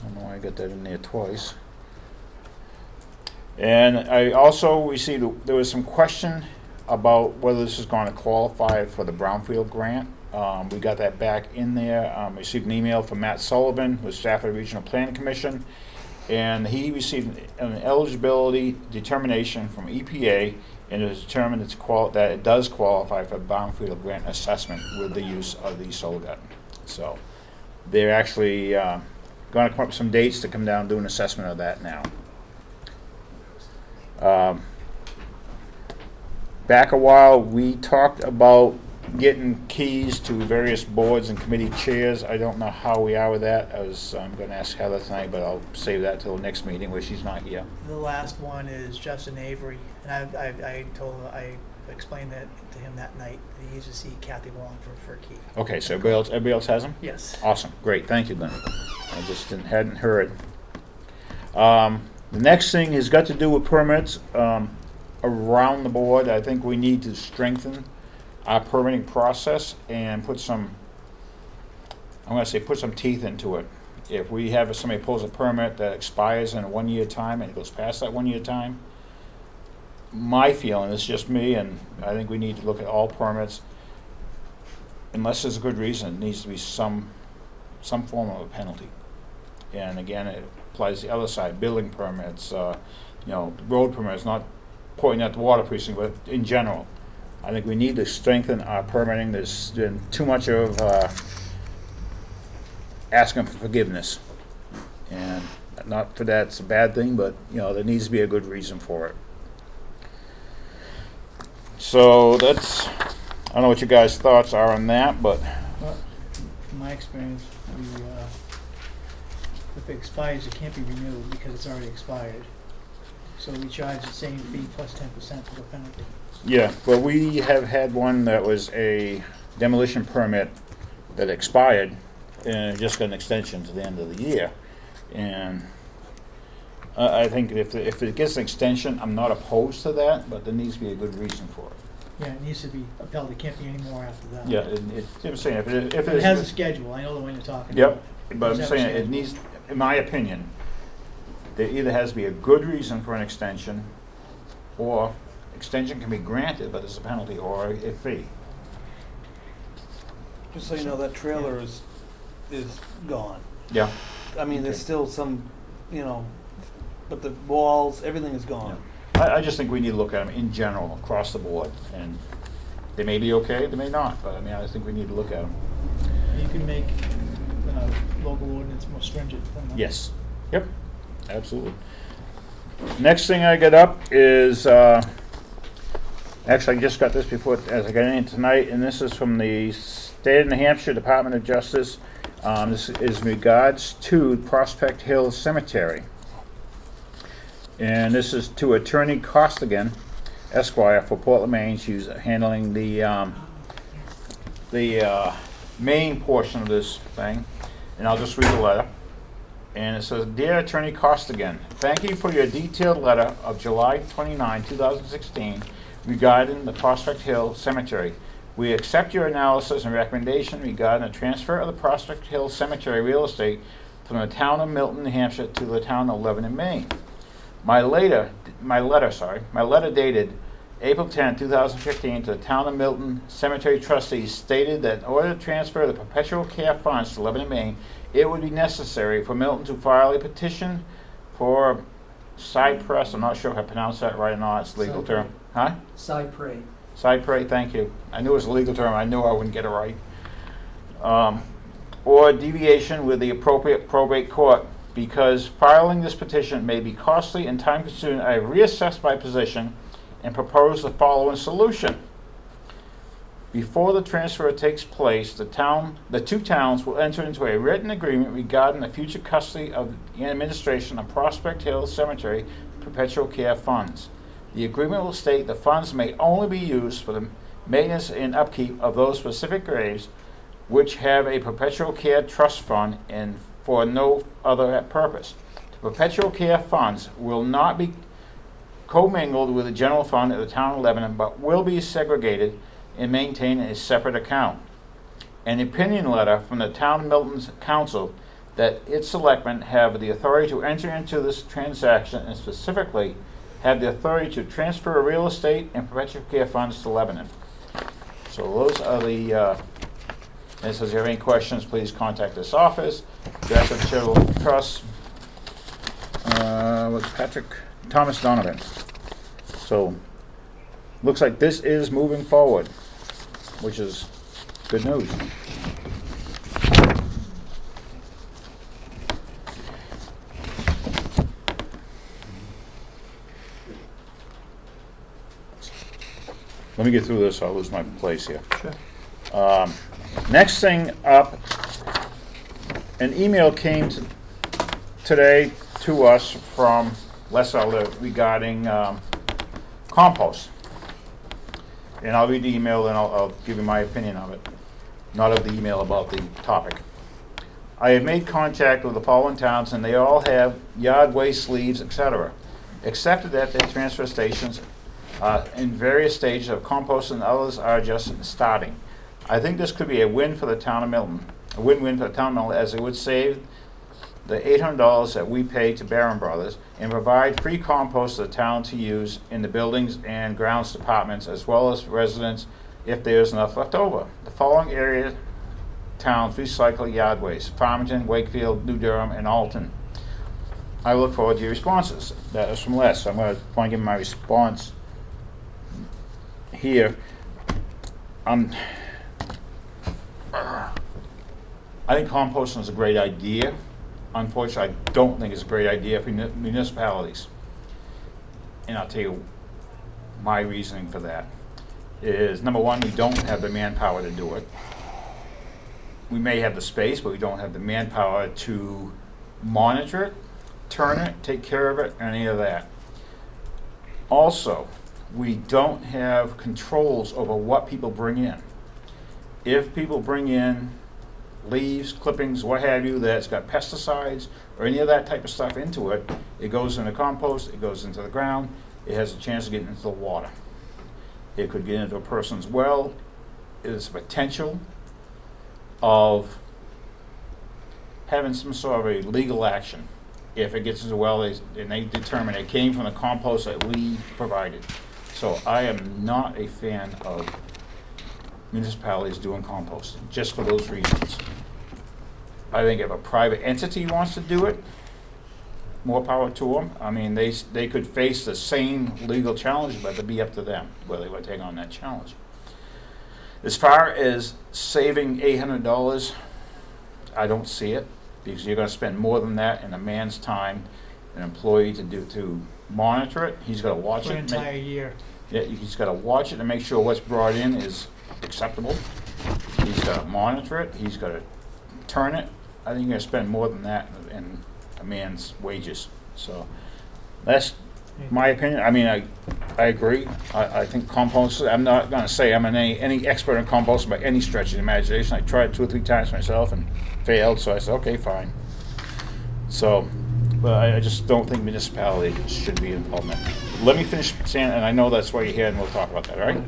don't know why I got that in there twice. And I also received, there was some question about whether this is going to qualify for the Brownfield grant. We got that back in there. Received an email from Matt Sullivan with staff of the Regional Planning Commission, and he received an eligibility determination from EPA, and it was determined that it does qualify for Brownfield grant assessment with the use of the solar garden. So they're actually going to come up with some dates to come down and do an assessment of that now. Back a while, we talked about getting keys to various boards and committee chairs. I don't know how we are with that. I'm going to ask Heather tonight, but I'll save that till the next meeting where she's not here. The last one is Justin Avery, and I explained that to him that night. He used to see Kathy Wong for a key. Okay, so everybody else has them? Yes. Awesome, great, thank you, Lynn. I just hadn't heard. The next thing has got to do with permits around the board. I think we need to strengthen our permitting process and put some teeth into it. If we have somebody pulls a permit that expires in a 1-year time and it goes past that 1-year time, my feeling, it's just me, and I think we need to look at all permits. Unless there's a good reason, it needs to be some form of a penalty. And again, it applies to the other side, building permits, road permits, not pointing at the water precinct, but in general. I think we need to strengthen our permitting. There's been too much of asking for forgiveness. And not for that it's a bad thing, but there needs to be a good reason for it. So that's, I don't know what you guys' thoughts are on that, but Well, in my experience, if it expires, it can't be renewed because it's already expired. So we charge the same fee plus 10% for the penalty. yeah, but we have had one that was a demolition permit that expired and it just got an extension to the end of the year. And I think if it gets an extension, I'm not opposed to that, but there needs to be a good reason for it. Yeah, it needs to be upheld. It can't be any more after that. Yeah, I'm saying if It has a schedule. I know the one you're talking Yep, about. but I'm Does have a saying it schedule. needs, in my opinion, there either has to be a good reason for an extension, or extension can be granted, but there's a penalty or a fee. Just so you know, that trailer is gone. Yeah. I mean, there's still some, but the walls, everything is gone. I just think we need to look at them in general, across the board, and they may be okay, they may not, but I think we need to look at them. You can make local ordinance more stringent than that. Yes. Yep. Absolutely. Next thing I get up is, actually I just got this before, as I got in tonight, and this is from the State of New Hampshire Department of Justice. This is in regards to Prospect Hill Cemetery. And this is to Attorney Costigan, Esquire, for Portland, Maine. She's handling the main portion of this thing. And I'll just read the letter. And it says, Dear Attorney Costigan, thank you for your detailed letter of July 29, 2016 regarding the Prospect Hill Cemetery. We accept your analysis and recommendation regarding the transfer of the Prospect Hill Cemetery real estate from the town of Milton, New Hampshire to the town of Lebanon, Maine. My letter dated April 10, 2015 to the town of Milton Cemetery trustees stated that in order to transfer the perpetual care funds to Lebanon, Maine, it would be necessary for Milton to file a petition for Cypress. I'm not sure if I pronounced that right or not. It's a legal term. Huh? Cypre. Cypre, thank you. I knew it was a legal term. I knew I wouldn't get it right. Or deviation with the appropriate probate court Because filing this petition may be costly and time-consuming, I reassessed my position and propose the following solution. Before the transfer takes place, the two towns will enter into a written agreement regarding the future custody of the administration of Prospect Hill Cemetery perpetual care funds. The agreement will state the funds may only be used for the maintenance and upkeep of those specific graves which have a perpetual care trust fund and for no other purpose. The perpetual care funds will not be commingled with the general fund of the town of Lebanon, but will be segregated and maintained in a separate account. An opinion letter from the town of Milton's council that its selectmen have the authority to enter into this transaction and specifically have the authority to transfer real estate and perpetual care funds to Lebanon. So those are the, and it says if you have any questions, please contact this office. Director of Charitable Trust, was Patrick Thomas Donovan. So looks like this is moving forward, which is good news. Let me get through this, or I'll lose my place here. Sure. Next thing up, an email came today to us from Les Elder regarding compost. And I'll read the email and I'll give you my opinion of it. Not of the email, about the topic. I have made contact with the following towns and they all have yard waste sleeves, etc. Accepted that their transfer stations in various stages of compost and others are just starting. I think this could be a win for the town of Milton. A win-win for the town of Milton, as it would save the $800 that we pay to Barron Brothers and provide free compost to the town to use in the buildings and grounds departments as well as residents if there's enough left over. The following area towns recycle yard waste: Farmington, Wakefield, New Durham, and Alton. I look forward to your responses. That is from Les. I'm going to give my response here. I think composting is a great idea. Unfortunately, I don't think it's a great idea for municipalities. And I'll tell you my reasoning for that is, number one, we don't have the manpower to do it. We may have the space, but we don't have the manpower to monitor it, turn it, take care of it, any of that. Also, we don't have controls over what people bring in. If people bring in leaves, clippings, what have you, that's got pesticides or any of that type of stuff into it, it goes into compost, it goes into the ground, it has a chance of getting into the water. It could get into a person's well. There's a potential of having some sort of a legal action if it gets into the well and they determine it came from the compost that we provided. So I am not a fan of municipalities doing composting, just for those reasons. I think if a private entity wants to do it, more power to them. I mean, they could face the same legal challenge, but it'd be up to them whether they would take on that challenge. As far as saving $800, I don't see it, because you're going to spend more than that in a man's time, an employee to monitor it. He's got to watch For it. an entire year. Yeah, he's got to watch it and make sure what's brought in is acceptable. He's got to monitor it. He's got to turn it. I think you're going to spend more than that in a man's wages. So that's my opinion. I mean, I agree. I think compost, I'm not going to say I'm any expert in composting by any stretch of the imagination. I tried 2 or 3 times myself and failed, so I said, okay, fine. So, but I just don't think municipalities should be involved in it. Let me finish saying, and I know that's why you're here, and we'll talk about that, all right?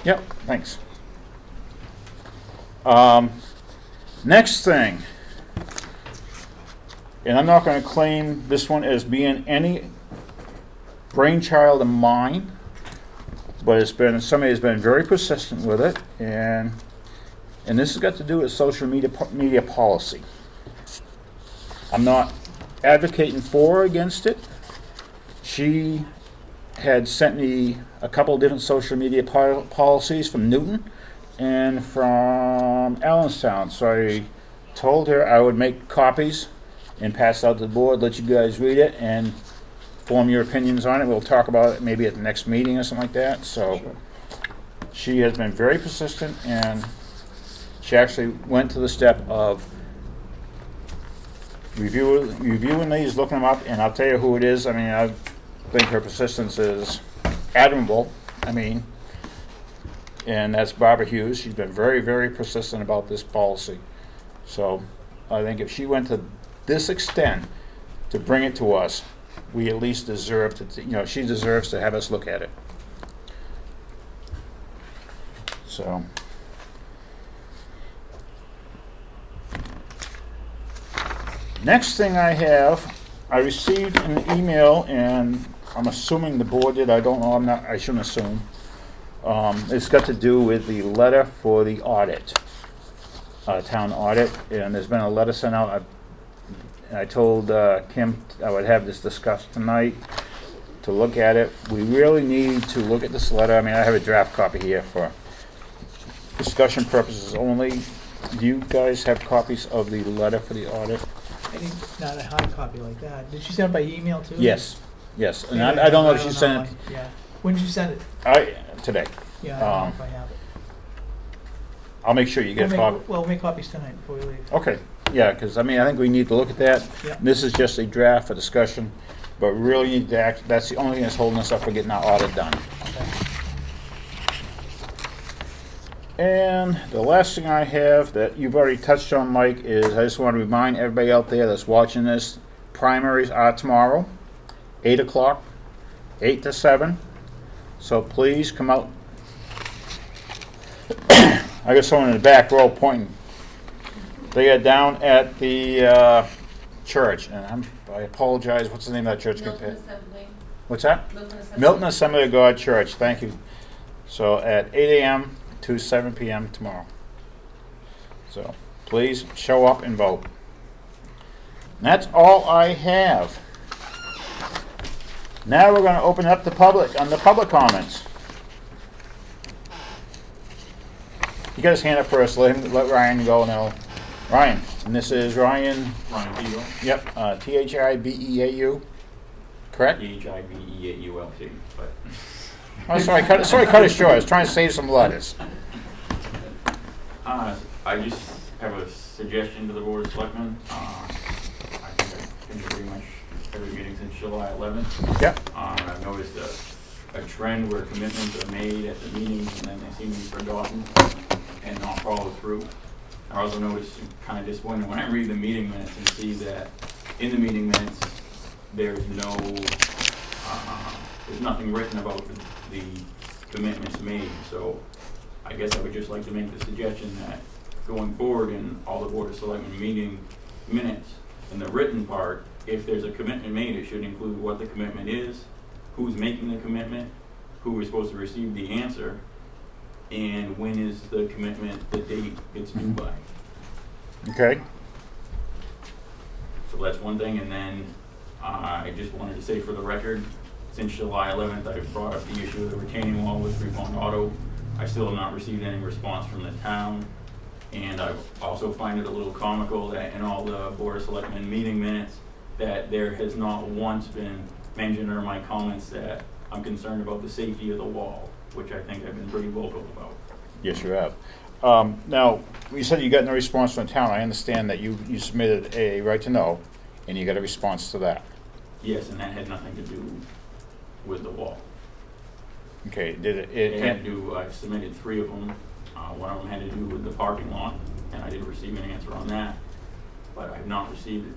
Yep, thanks. Next thing, and I'm not going to claim this one as being any brainchild of mine, but it's been somebody has been very persistent with it, and this has got to do with social media policy. I'm not advocating for or against it. She had sent me a couple of different social media policies from Newton and from Allenstown, so I told her I would make copies and pass it out to the board, let you guys read it, and form your opinions on it. We'll talk about it maybe at the next meeting or something like that, so. She has been very persistent, and she actually went to the step of reviewing these, looking them up, and I'll tell you who it is. I mean, I think her persistence is admirable. I mean, and that's Barbara Hughes. She's been very, very persistent about this policy. So I think if she went to this extent to bring it to us, we at least deserve to, she deserves to have us look at it. So. Next thing I have, I received an email, and I'm assuming the board did. I don't know. I shouldn't assume. It's got to do with the letter for the audit, town audit, and there's been a letter sent out. I told Kim I would have this discussed tonight to look at it. We really need to look at this letter. I mean, I have a draft copy here for discussion purposes only. Do you guys have copies of the letter for the audit? Not a hard copy like that. Did she send it by email too? Yes, and Yeah, I don't know if she sent it. Yeah. When did you send it? Today. Yeah, I don't know if I have it. I'll make sure you get a copy. We'll make copies tonight before we leave. Okay, yeah, because I mean, I think we need to look at that. Yeah. This is just a draft for discussion, but we really need to act, that's the only thing that's holding us up for getting our audit done. Okay. And the last thing I have that you've already touched on, Mike, is I just want to remind everybody out there that's watching this, primaries are tomorrow, 8 o'clock, 8 to 7. So please come out. I got someone in the back row pointing. They are down at the church, and I apologize. What's the name of that church? Milton Assembly. What's that? Milton Assembly. Milton Assembly of God Church. Thank you. So at 8 a.m. to 7 p.m. tomorrow. So please show up and vote. And that's all I have. Now we're going to open up the public on the public comments. You got his hand up first. Let Ryan go now. Ryan, and this is Ryan. Ryan Beagle. Yep. Thibeau. Correct. Thibeault. But Oh, sorry. Cut it short. I was trying to save some letters. I just have a suggestion to the Board of Selectmen. I think I've been to pretty much every meeting since July 11th. Yep. I've noticed a trend where commitments are made at the meetings and then they seem to be forgotten and not followed through. I also noticed, kind of disappointed when I read the meeting minutes and see that in the meeting minutes there's nothing written about the commitments made. So I guess I would just like to make the suggestion that going forward in all the Board of Selectmen meeting minutes, in the written part, if there's a commitment made, it should include what the commitment is, who's making the commitment, who is supposed to receive the answer, and when is the commitment, the date it's due by. Okay. So that's one thing, and then I just wanted to say for the record, since July 11th, I've brought up the issue of the retaining wall with Three Pond Auto. I still have not received any response from the town, and I also find it a little comical that in all the Board of Selectmen meeting minutes, that there has not once been mentioned in my comments that I'm concerned about the safety of the wall, which I think I've been pretty vocal about. Yes, you have. Now, you said you got no response from the town. I understand that you submitted a right to know, and you got a response to that. Yes, and that had nothing to do with the wall. Okay, did it? It had to do, I submitted 3 of them. One of them had to do with the parking lot, and I did receive an answer on that, but I've not received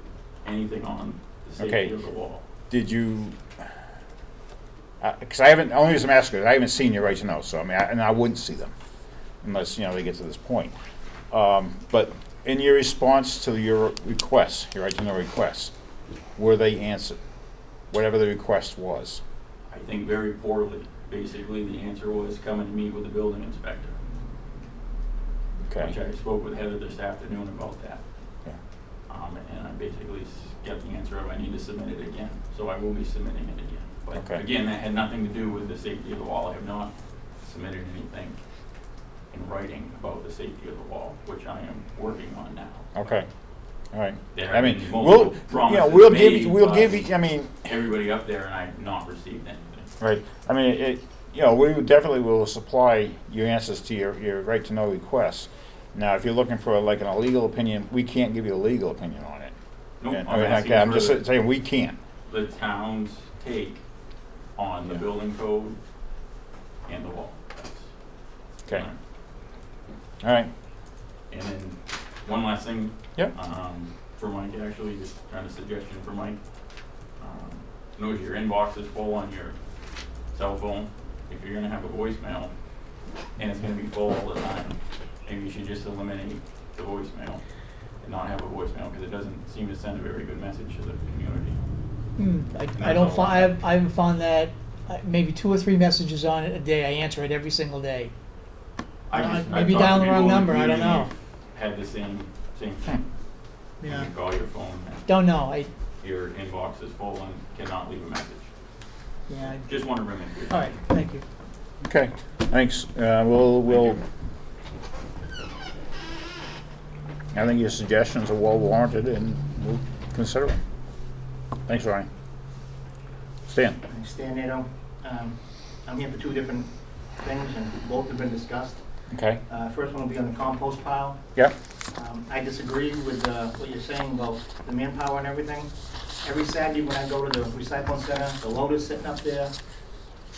anything on the safety of the wall. Did you? Because I haven't. Only reason I'm asking is I haven't seen your right to know, so I mean, I wouldn't see them unless they get to this point. But in your response to your requests, your right to know requests, were they answered? Whatever the request was. I think very poorly. Basically, the answer was come and meet with the building inspector. Okay. Which I spoke with Heather this afternoon about that. Yeah. And I basically got the answer of I need to submit it again. So I will be submitting it again. But Okay. again, that had nothing to do with the safety of the wall. I have not submitted anything in writing about the safety of the wall, which I am working on now. Okay. All right. There I have mean, been we'll, multiple you know, promises we'll made give by you, I mean, everybody up there, and I've not received anything. right, I mean, you know, we definitely will supply your answers to your right to know requests. Now, if you're looking for like a legal opinion, we can't give you a legal opinion on it. Nope, And, I'm I mean, asking okay, I'm for just saying, we can't. the town's take on the Yeah. building code and the law. Okay, all right, And then one last thing. Yep. For Mike, actually, just kind of suggestion for Mike. Knows your inbox is full on your cell phone. If you're gonna have a voicemail and it's gonna be full all the time, maybe you should just eliminate the voicemail and not have a voicemail, because it doesn't seem to send a very good message to the community. I don't find, I haven't found that, maybe 2 or 3 messages on it a day, I answer it every single day. Maybe I've talked dial to the wrong people in number, I don't community know. Had the same thing. Yeah, You call your phone, don't know, your inbox is full and cannot leave a message. yeah, Just want to bring it to you. all right, thank you. okay, thanks, we'll, I think your suggestions are well warranted, and we'll consider them. Thanks, Ryan. Stan? Stan Nato. I'm here for 2 different things, and both have been discussed. Okay, First one will be on the compost pile. yep, I disagree with what you're saying about the manpower and everything. Every Saturday when I go to the recycling center, the loader's sitting up there.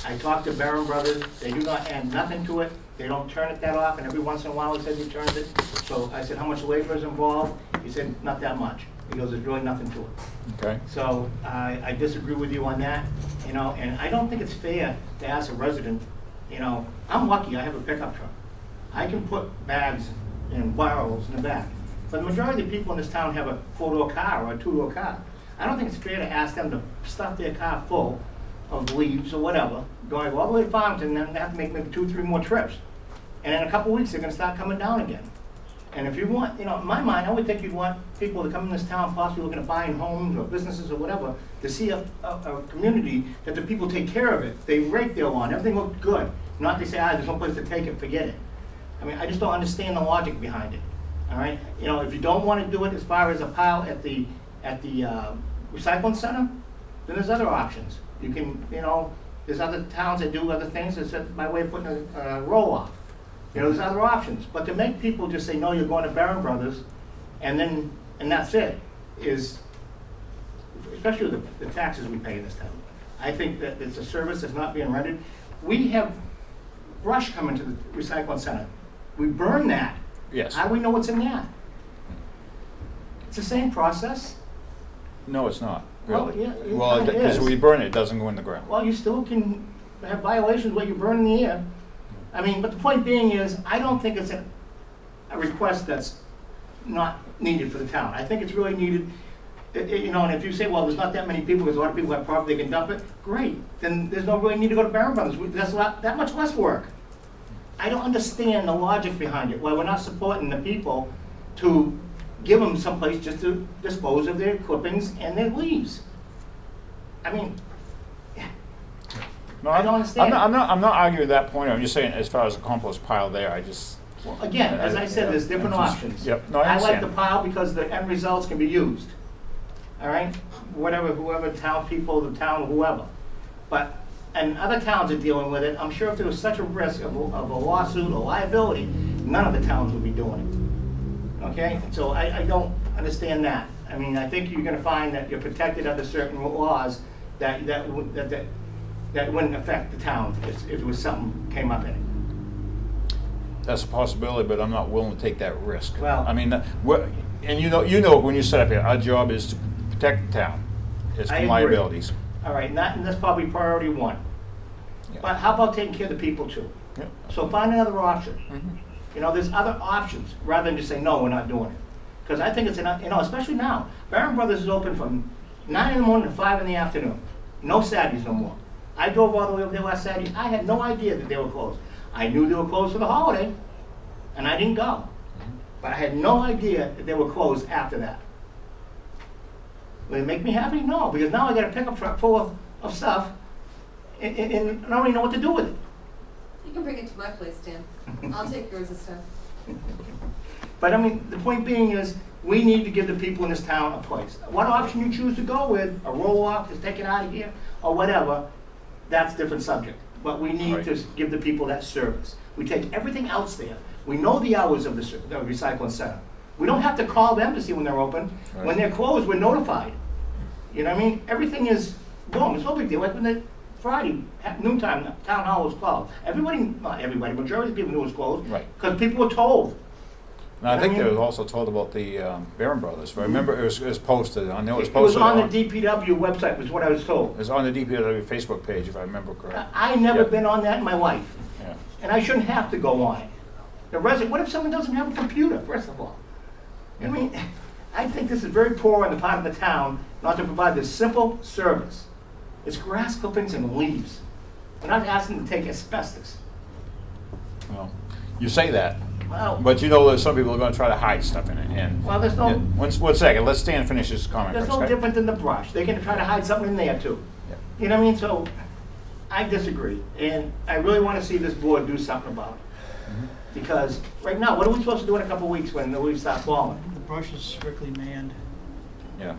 I talked to Barron Brothers, they do not add nothing to it, they don't turn it that often, every once in a while he says he turns it. So I said, how much labor is involved? He said, not that much. He goes, there's really nothing to it. okay, So I disagree with you on that, you know, and I don't think it's fair to ask a resident, you know, I'm lucky I have a pickup truck. I can put bags and barrels in the back. But the majority of the people in this town have a 4-door car or a 2-door car. I don't think it's fair to ask them to stuff their car full of leaves or whatever, going all the way to Farmington, and then they have to make maybe 2 or 3 more trips. And in a couple of weeks, they're gonna start coming down again. And if you want, you know, in my mind, I would think you'd want people to come in this town, possibly looking at buying homes or businesses or whatever, to see a community that the people take care of it. They rake their lawn, everything looks good. Not to say, there's no place to take it, forget it. I mean, I just don't understand the logic behind it, all right? You know, if you don't want to do it as far as a pile at the recycling center, then there's other options. You can, you know, there's other towns that do other things, it's my way of putting a roll-off. You know, there's other options. But to make people just say, no, you're going to Barron Brothers, and that's it, is, especially with the taxes we pay in this town. I think that it's a service that's not being rendered. We have brush coming to the recycling center. We burn that. yes. How do we know what's in that? It's the same process. No, it's not, Well, really. yeah, it Well, kinda because is. we burn it, it doesn't go in the ground. Well, you still can have violations where you burn in the air. I mean, but the point being is, I don't think it's a request that's not needed for the town. I think it's really needed, you know, and if you say, well, there's not that many people, because a lot of people have property, they can dump it, great. Then there's no really need to go to Barron Brothers. That's that much less work. I don't understand the logic behind it, why we're not supporting the people to give them someplace just to dispose of their clippings and their leaves. I mean, No, I don't understand. I'm not arguing that point, I'm just saying, as far as the compost pile there, I just. well, again, as I said, there's different options. Yep, no, I I like understand. the pile because the end results can be used. All right? Whoever town people, the town, whoever. But, and other towns are dealing with it. I'm sure if there was such a risk of a lawsuit or liability, none of the towns would be doing it. Okay? So I don't understand that. I mean, I think you're gonna find that you're protected under certain laws that wouldn't affect the town if it was something came up in it. That's a possibility, but I'm not willing to take that risk. Well- I mean, and you know, when you set up here, our job is to protect the town. It's I from agree. liabilities. All right, and that's probably priority 1. Yeah. But how about taking care of the people too? Yeah. So find another option. Mhm. You know, there's other options, rather than just say, no, we're not doing it. Because I think it's, you know, especially now, Barron Brothers is open from 9 in the morning to 5 in the afternoon. No Saturdays no more. I drove all the way over there last Saturday, I had no idea that they were closed. I knew they were closed for the holiday, and I didn't go. But I had no idea that they were closed after that. Will it make me happy? No, because now I got a pickup truck full of stuff, and I don't even know what to do with it. You can bring it to my place, Dan. I'll take yours this time. But I mean, the point being is, we need to give the people in this town a place. What option you choose to go with, a roll-off, to take it out of here, or whatever, that's a different subject. But we need Right. to give the people that service. We take everything else there. We know the hours of the recycling center. We don't have to call them to see when they're open. When Right. they're closed, we're notified. You know what I mean? Everything is, boom, it's no big deal. Like when they, Friday, at noontime, town hall was closed. Everybody, not everybody, majority of the people knew it was closed. Right. Because people were told. And I think I mean- they was also told about the Barron Brothers. I remember it was posted, I know it was It was posted on on, the DPW website, was what I was told. it was on the DPW Facebook page, if I remember correctly. I never Yeah. been on that in my life, Yeah. and I shouldn't have to go on it. The resident, what if someone doesn't have a computer, first of all? I mean, I think this is very poor on the part of the town not to provide this simple service. It's grass clippings and leaves. We're not asking to take asbestos. Well, you say that, Well, but you know there's some people are gonna try to hide stuff in it, and. Well, there's no- Yeah, one second, let's stand and finish this comment there's first, no okay? different than the brush. They can try to hide something in there too. Yeah. You know what I mean? So, I disagree, and I really want to see this board do something about it. Because right now, what are we supposed to do in a couple of weeks when the leaves start falling? The brush is strictly manned. Yeah.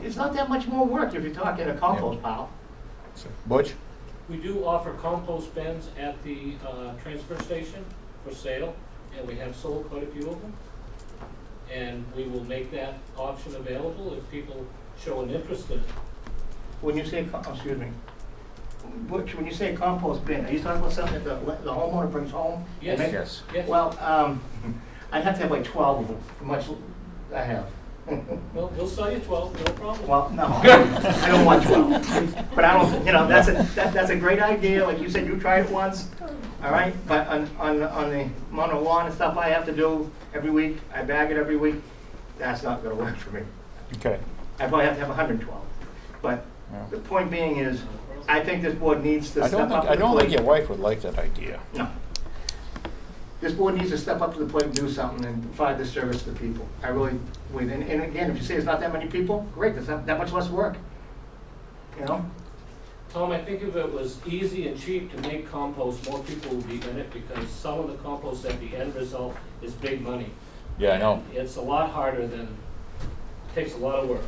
It's not that much more work if you're talking a compost pile. So, Butch? We do offer compost bins at the transfer station for sale, and we have sold quite a few of them. And we will make that option available if people show an interest in it. When you say, excuse me, Butch, when you say compost bin, are you talking about something that the homeowner brings home? Yes. And they- Yes. Yes. Well, I'd have to have like 12 of them, how much I have. Well, we'll sell you 12, no problem. Well, no, I don't want 12. But I don't, you know, that's a great idea, like you said, you tried it once, all right? But on the amount of lawn and stuff I have to do every week, I bag it every week, that's not gonna work for me. Okay. I probably have to have 112. But Yeah. the point being is, I think this board needs to I step don't up think, to I the don't think your plate. wife would like that idea. No. This board needs to step up to the plate and do something and provide this service to the people. I really believe, and again, if you say it's not that many people, great, there's not that much less work. You know? Tom, I think if it was easy and cheap to make compost, more people would be in it because some of the compost at the end result is big money. Yeah, I know. It's a lot harder than, takes a lot of work.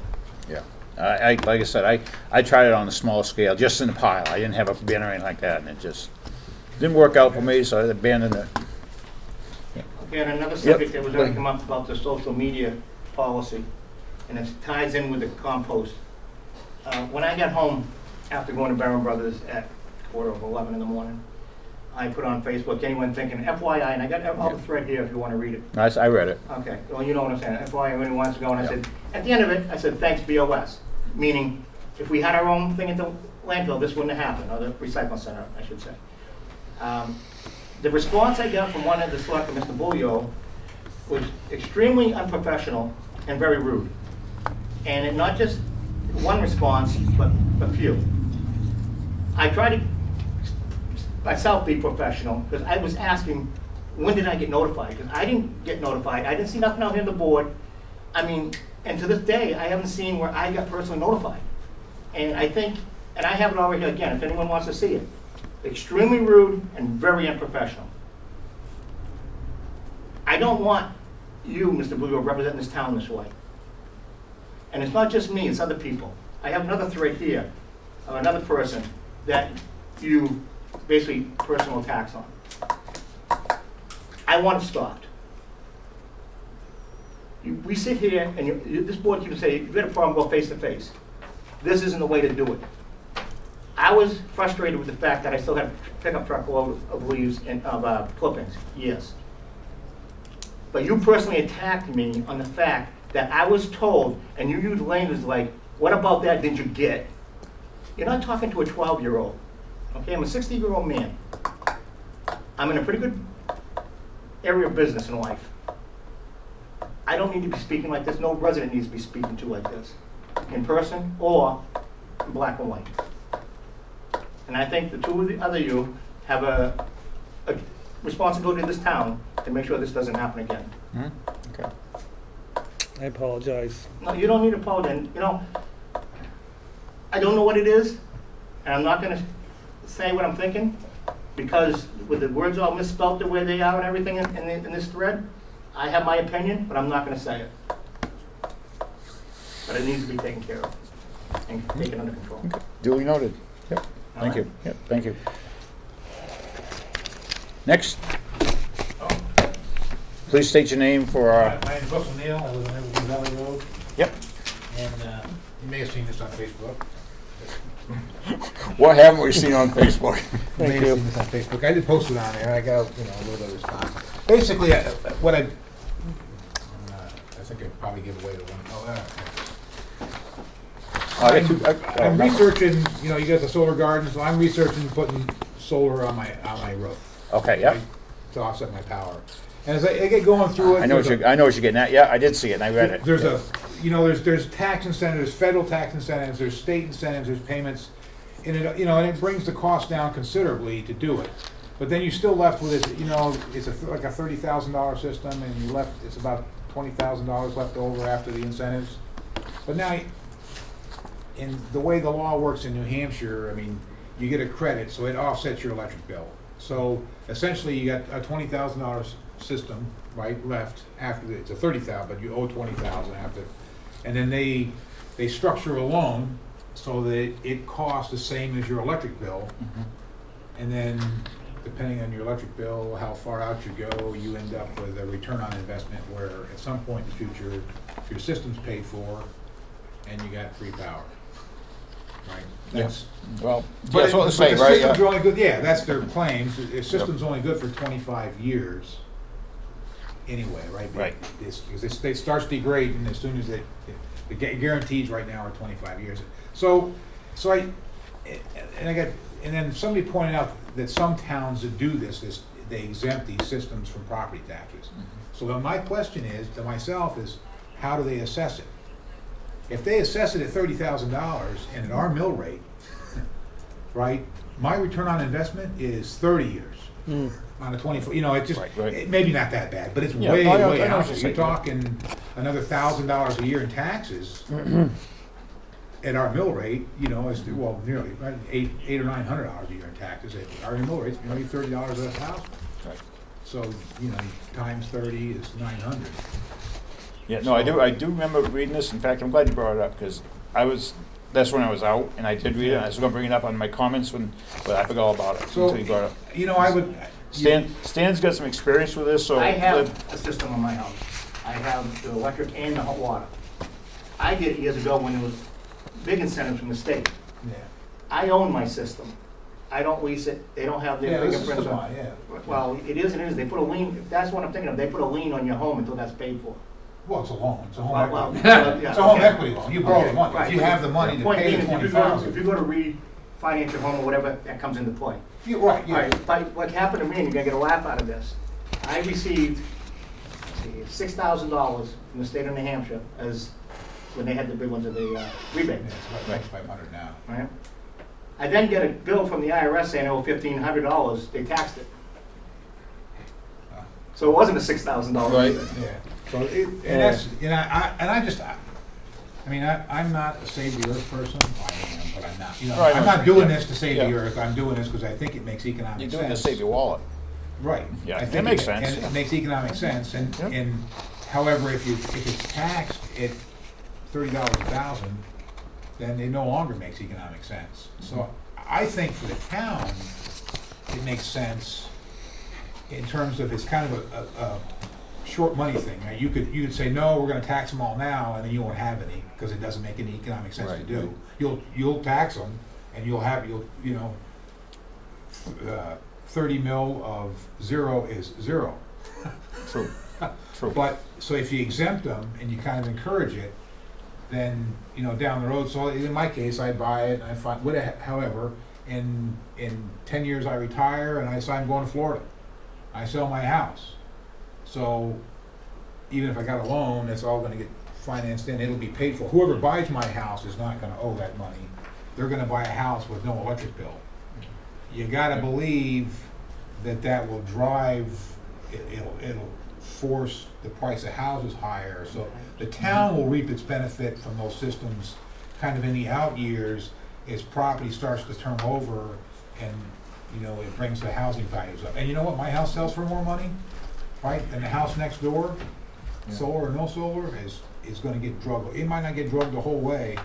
Yeah. Like I said, I tried it on a small scale, just in a pile. I didn't have a bin or anything like that, and it just didn't work out for me, so I abandoned it. Okay, and another subject that was gonna come up about the social media policy, and it ties in with the compost. When I got home after going to Barron Brothers at 11:15 in the morning, I put on Facebook, anyone thinking FYI, and I got all the thread here if you wanna read it. I read it. Okay, well, you know what I'm saying, FYI, anyone wants to go, and I Yeah. said, at the end of it, I said, thanks BOS, meaning, if we had our own thing at the landfill, this wouldn't have happened, or the recycling center, I should say. The response I got from one of the selectmen, Mr. Bulio, was extremely unprofessional and very rude. And it not just one response, but few. I tried to myself be professional, because I was asking, when did I get notified? Because I didn't get notified, I didn't see nothing out here on the board. I mean, and to this day, I haven't seen where I got personally notified. And I think, and I have it already again, if anyone wants to see it. Extremely rude and very unprofessional. I don't want you, Mr. Bulio, representing this town this way. And it's not just me, it's other people. I have another thread here of another person that you basically personal attacks on. I want it stopped. We sit here and this board can say, if you have a problem, go face to face. This isn't the way to do it. I was frustrated with the fact that I still had a pickup truck load of leaves and of clippings, yes. But you personally attacked me on the fact that I was told, and you used language like, what about that did you get? You're not talking to a 12-year-old, okay? I'm a 60-year-old man. I'm in a pretty good area of business in life. I don't need to be speaking like this. No resident needs to be speaking to like this, in person or in black and white. And I think the two of the other you have a responsibility to this town to make sure this doesn't happen again. Okay. I apologize. No, you don't need to apologize. You know, I don't know what it is, and I'm not gonna say what I'm thinking, because with the words all misspelled the way they are and everything in this thread, I have my opinion, but I'm not gonna say it. But it needs to be taken care of and taken under control. Duly noted. Yep, thank you. Yep, thank you. Next. Please state your name for our, My name's Russell Neal, I live on Evergreen Valley Road, yep. and you may have seen this on Facebook. What haven't we seen on Facebook? You may have seen this on Facebook. I did post it on there, I got, a little bit of response. Basically, what I think I'd probably give away the one. I'm researching, you got the solar gardens, so I'm researching putting solar on my roof. Okay, yep. To offset my power. And as I get going through it. I know what you're getting at. Yeah, I did see it and I read it. There's there's tax incentives, federal tax incentives, there's state incentives, there's payments, and it brings the cost down considerably to do it. But then you're still left with this, it's like a $30,000 system, and it's about $20,000 left over after the incentives. But now, in the way the law works in New Hampshire, I mean, you get a credit, so it offsets your electric bill. So essentially, you got a $20,000 system, right, left after it's a $30,000, but you owe $20,000 after, and then they structure a loan so that it costs the same as your electric bill, and then depending on your electric bill, how far out you go, you end up with a return on investment where at some point in the future, your system's paid for, and you got free power. Right. That's, Well, but that's what they but say, the right? system's Yeah. only good. Yeah, that's their claims. The system's only good for 25 years. Anyway, right? Right. It starts degrading as soon as the guarantees right now are 25 years. So and then somebody pointed out that some towns that do this they exempt these systems from property taxes. So then my question is to myself is, how do they assess it? If they assess it at $30,000 and at our mill rate, right, my return on investment is 30 years on a 24. It just it maybe not that bad, but it's way out. You're talking another $1,000 a year in taxes at our mill rate. It's nearly right, $800 or $900 a year in taxes. At our mill rate's nearly $30 a house. Right. So times 30 is 900. Yeah, no, I do remember reading this. In fact, I'm glad you brought it up because that's when I was out and I did read it. I was going to bring it up on my comments but I forgot all about it until you brought it up. I would. Stan's got some experience with this, so. I have a system on my house. I have the electric and the hot water. I did it years ago when there was big incentives from the state. Yeah. I own my system. I don't lease it. They don't have their This is fingerprints the on one, it. Well, it is and it is. They put a lien, that's what I'm thinking of. They put a lien on your home until that's paid for. Well, it's a loan. It's a home Well, equity. yeah, It's a home okay. equity loan. You borrow the money. Right. If you have the money to Point pay being the is if $20,000. you go to refinance your home or whatever, that comes into play. You're right. All Yeah. right, but what happened to me, and you're gonna get a laugh out of this, I received $6,000 from the state of New Hampshire as, when they had the big ones of the rebate, Yeah, it's about 500 now. right? I then get a bill from the IRS saying, oh, $1,500, they taxed it. So it wasn't a $6,000 Right. rebate. Yeah. So and that's I'm not a save the earth person. I am, but I'm not. Right, I'm no, not doing yeah. this to save the earth. I'm doing this because I think it makes economic You're sense. doing it to save your wallet. Right. Yeah, I it think makes sense. And it makes economic sense. And Yep. and however, if it's taxed at $30 a thousand, then it no longer makes economic sense. So I think for the town, it makes sense in terms of it's kind of a short money thing. Right? You could say no, we're going to tax them all now, and then you won't have any because it doesn't make any economic sense to do. You'll tax them, and you'll 30 mil of zero is zero. True. True. But so if you exempt them and you kind of encourage it, then down the road. So in my case, I buy it and I find however, in 10 years I retire and I decide I'm going to Florida. I sell my house. So even if I got a loan, it's all going to get financed in. It'll be paid for. Whoever buys my house is not going to owe that money. They're going to buy a house with no electric bill. You got to believe that will drive. It'll force the price of houses higher. So the town will reap its benefit from those systems kind of in the out years as property starts to turn over and you know, it brings the housing values up. And you know what, my house sells for more money, right, than the house next door, solar or no solar, is gonna get drugged. It might not get drugged the whole way,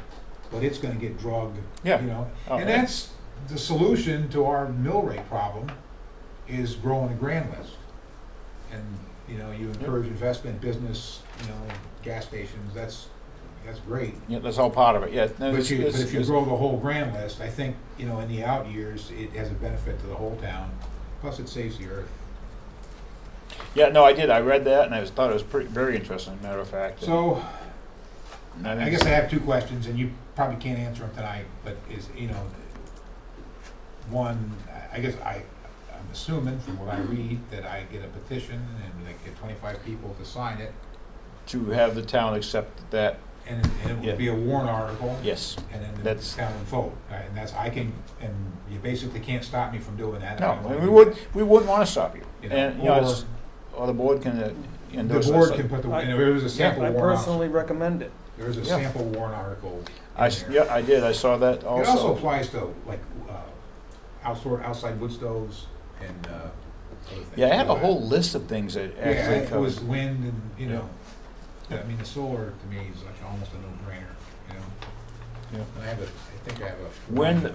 but it's gonna get drugged, Yeah. you know? Oh, And yeah. that's the solution to our mill rate problem, is growing a grand list. And, you know, you encourage investment, business, you know, gas stations, that's great. Yeah, that's all part of it, yeah. No, But it's- you, but it's- if you it's- grow the whole grand list, I think, you know, in the out years, it has a benefit to the whole town, plus it saves the earth. Yeah, no, I did, I read that, and I thought it was very interesting, matter of fact. So, And I guess I have two questions, and you probably can't answer them tonight, but is, you know, one, I guess I'm assuming from what I read, that I get a petition and like get 25 people to sign it, To have the town accept that, and it Yeah. would be a warrant article. yes. And then the That's- town would vote, and that's, and you basically can't stop me from doing that. if No, I wanna we do wouldn't want to stop you. You know, And, you know, or the board can that. endorse The that. board so- can put the, I- and there was a sample I warrant, personally recommend it. there was a Yeah. sample warrant article I, in there. yeah, I did, I saw that It also also. applies to like outside wood stoves and other things. Yeah, I have a like whole that. list of things that Yeah, actually it was cover. wind and, you know, I mean, the solar to me is like almost a no-brainer, you know? Yeah. And I think I have a.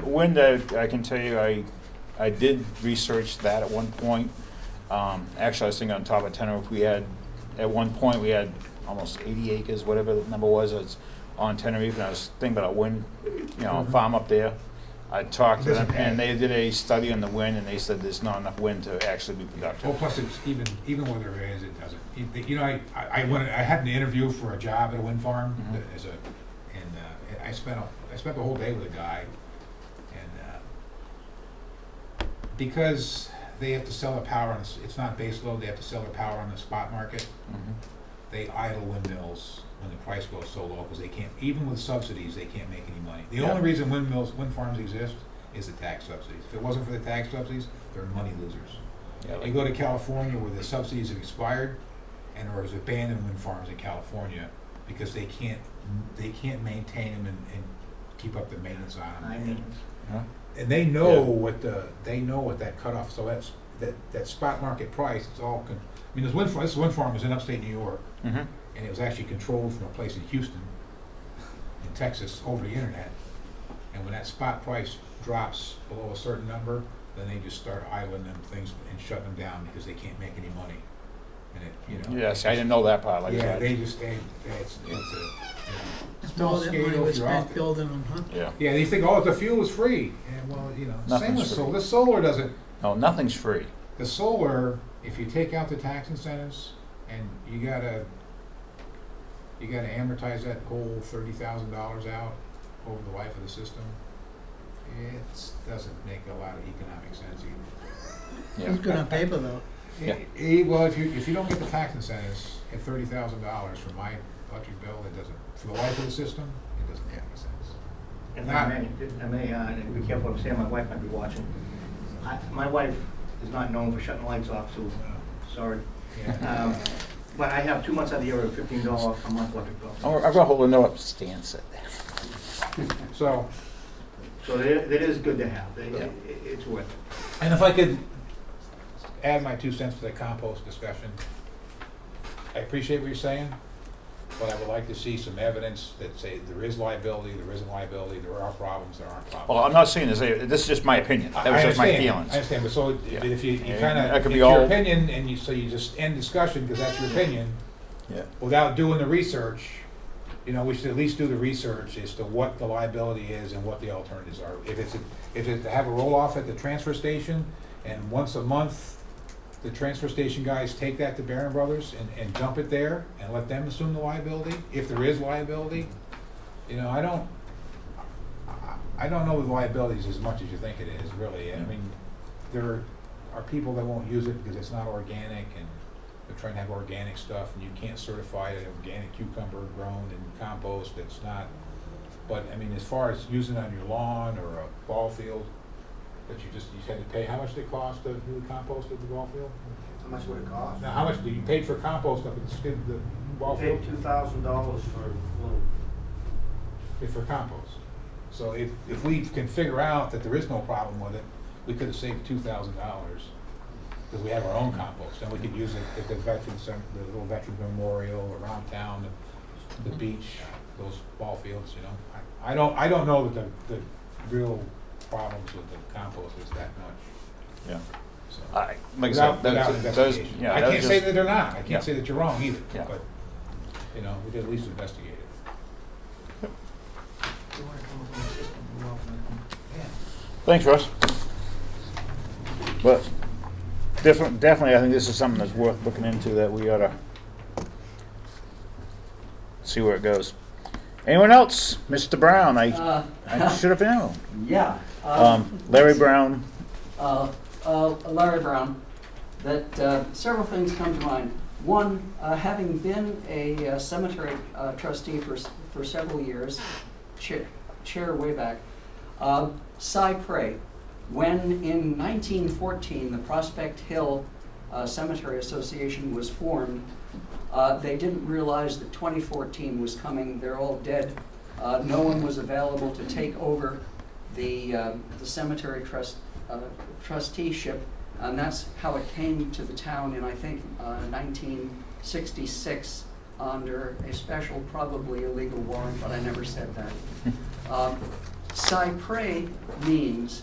Wind, I can tell you, I did research that at one point. Actually, I was thinking on top of Tenerife, at one point, we had almost 80 acres, whatever the number was, it's on Tenerife, and I was thinking about a wind, you know, farm up there. I talked to them, and they did a study on the wind, and they said there's not enough wind to actually be Well, productive. plus it's even where there is, it doesn't. You know, I had an interview for a job at a wind farm Mhm. as and I spent the whole day with a guy, and because they have to sell their power on, it's not base load, they have to sell their power on the spot market. Mhm. They idle windmills when the price goes so low, because they can't, even with subsidies, they can't make any money. The Yeah. only reason wind farms exist is the tax subsidies. If it wasn't for the tax subsidies, they're money losers. Yeah, You like- go to California where the subsidies have expired, and there's abandoned wind farms in California because they can't maintain them and keep up the maintenance on them. I mean, Huh? And they know Yeah. what that cutoff, so that spot market price, it's all, I mean, this wind farm was in upstate New York, Mhm. and it was actually controlled from a place in Houston, in Texas, over the internet. And when that spot price drops below a certain number, then they just start idling them things and shutting them down because they can't make any money. And it, you know. Yes, I didn't know that part, like Yeah, that. it's a, you know, small All that scale money if was you're out spent there. building them, huh? Yeah. Yeah, they think, oh, the fuel is free, and well, you know, same Nothing's with free. solar, the solar doesn't, No, nothing's free. the solar, if you take out the tax incentives, and you gotta amortize that whole $30,000 out over the life of the system, it doesn't make a lot of economic sense either. Yeah. It's good on paper, though. Yeah. Well, if you don't get the tax incentives at $30,000 for my electric bill, it doesn't, for the life of the system, it doesn't make any sense. if I may, and be careful, I'm saying my wife might be watching. My wife is not known for shutting lights off, so, sorry. Yeah. But I have 2 months out of the year of $15 a month electric bill. Oh, I've got a whole note up, Stan said that. So, So that is good to have. Yeah. It's worth it. and if I could add my 2 cents to the compost discussion, I appreciate what you're saying, but I would like to see some evidence that say there is liability, there isn't liability, there are problems, there aren't problems. Well, I'm not saying this is just my opinion. That was just my feelings. I understand, but so Yeah. if you Yeah, kind that of, could it's be your all- opinion, and you just end discussion, because that's your opinion, Yeah. without doing the research, you know, we should at least do the research as to what the liability is and what the alternatives are. If it's to have a roll-off at the transfer station, and once a month, the transfer station guys take that to Barron Brothers and dump it there, and let them assume the liability, if there is liability, you know, I don't know the liability is as much as you think it is, really. I mean, there are people that won't use it because it's not organic, and they're trying to have organic stuff, and you can't certify an organic cucumber grown in compost, it's not. But, I mean, as far as using it on your lawn or a ball field, that you had to pay, how much did it cost to do the compost at the ball field? How much would it cost? Now, how much, you paid for compost up at the ball field? Paid $2,000 for little. For compost. So if we can figure out that there is no problem with it, we could have saved $2,000 because we have our own compost, and we could use it at the veteran center, the little veteran memorial around town, the beach, those ball fields, you know. I don't know that the real problems with the compost is that much. Yeah. So, Like I without said, those, investigation. yeah, I that can't was say just- that they're not. I Yeah. can't say that you're wrong either. Yeah. But, you know, we did at least investigate it. They wanna come up with a system, we're welcome. Thanks, Russ. But definitely, I think this is something that's worth looking into, that we ought to see where it goes. Anyone else? Mr. Brown, I should have known. Yeah. Larry Brown. Larry Brown. That several things come to mind. One, having been a cemetery trustee for several years, chair way back, Cy Prey, when in 1914 the Prospect Hill Cemetery Association was formed, they didn't realize that 2014 was coming. They're all dead. No one was available to take over the cemetery trusteeship, and that's how it came to the town in, I think, 1966 under a special, probably illegal warrant, but I never said that. Cypre means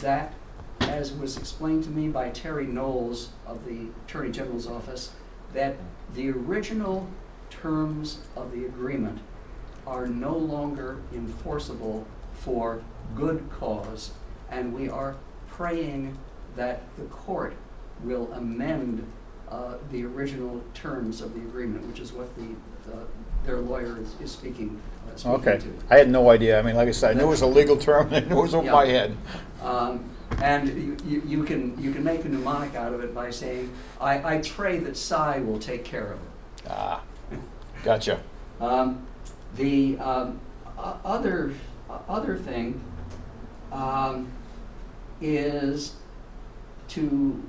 that, as was explained to me by Terry Knowles of the Attorney General's office, that the original terms of the agreement are no longer enforceable for good cause, and we are praying that the court will amend the original terms of the agreement, which is what their lawyer is speaking Okay. to. I had no idea. I mean, like I said, I knew it was a legal term. I knew it was over Yeah. my head. And you can make a mnemonic out of it by saying, I pray that Cy will take care of it. Ah, gotcha. The other thing is to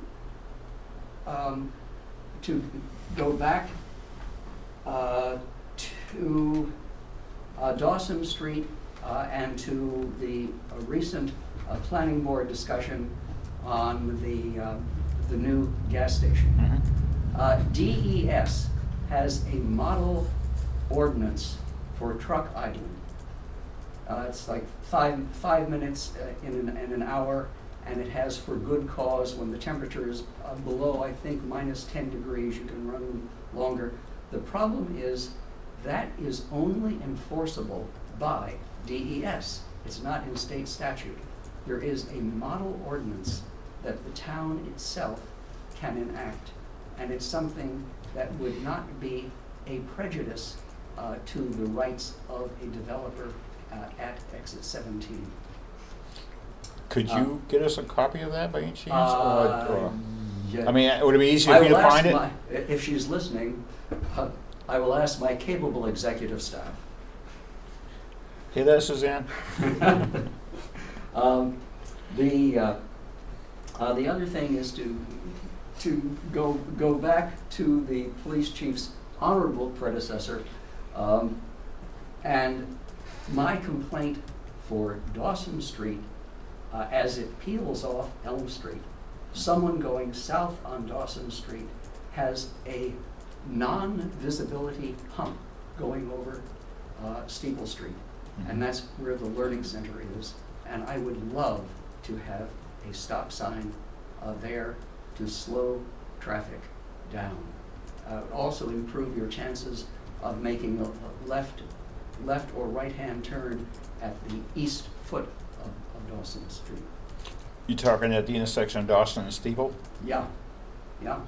go back to Dawson Street and to the recent planning board discussion on the new gas station. DES has a model ordinance for truck idling. It's like five minutes in an hour, and it has for good cause. When the temperature is below, I think, -10 degrees, you can run longer. The problem is that is only enforceable by DES. It's not in state statute. There is a model ordinance that the town itself can enact, and it's something that would not be a prejudice to the rights of a developer at exit 17. Could you get us a copy of that by any chance? Or- Yeah. I mean, would it be easier for you to find it? If she's listening, I will ask my capable executive staff. Hear that, Suzanne? The other thing is to go back to the police chief's honorable predecessor, and my complaint for Dawson Street as it peels off Elm Street. Someone going south on Dawson Street has a non-visibility hump going over Steeple Street, and that's where the Learning Center is. And I would love to have a stop sign there to slow traffic down. Also improve your chances of making a left or right-hand turn at the east foot of Dawson Street. You talking at the intersection of Dawson and Steeple? Yeah. I'm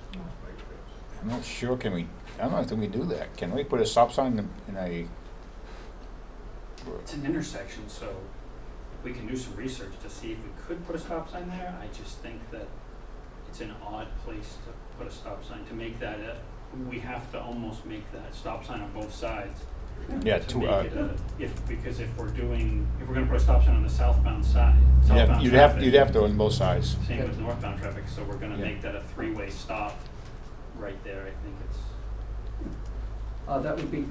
not sure. I don't think we do that. Can we put a stop sign in a? It's an intersection, so we can do some research to see if we could put a stop sign there. I just think that it's an odd place to put a stop sign. To make that we have to almost make that stop sign on both sides. Yeah, to make it because if we're gonna put a stop sign on the southbound side, You'd have to on both sides. Same with northbound traffic, so we're gonna Yeah. make that a three-way stop right there. I think it's.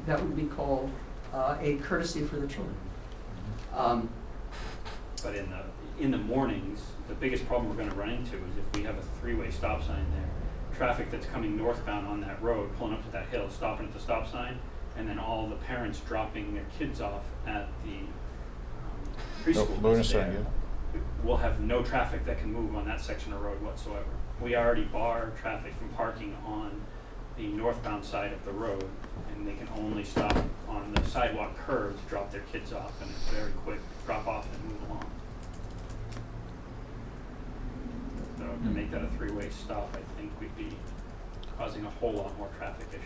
That would be called a courtesy for the children. But in the mornings, the biggest problem we're gonna run into is if we have a three-way stop sign there, traffic that's coming northbound on that road, pulling up to that hill, stopping at the stop sign, and then all the parents dropping their kids off at the preschool Bonus that's sign, there. We'll have no traffic that can move on that section of road whatsoever. We already bar traffic from parking on the northbound side of the road, and they can only stop on the sidewalk curb to drop their kids off, and it's very quick, drop off and move along. So to make that a three-way stop, I think we'd be causing a whole lot more traffic issues.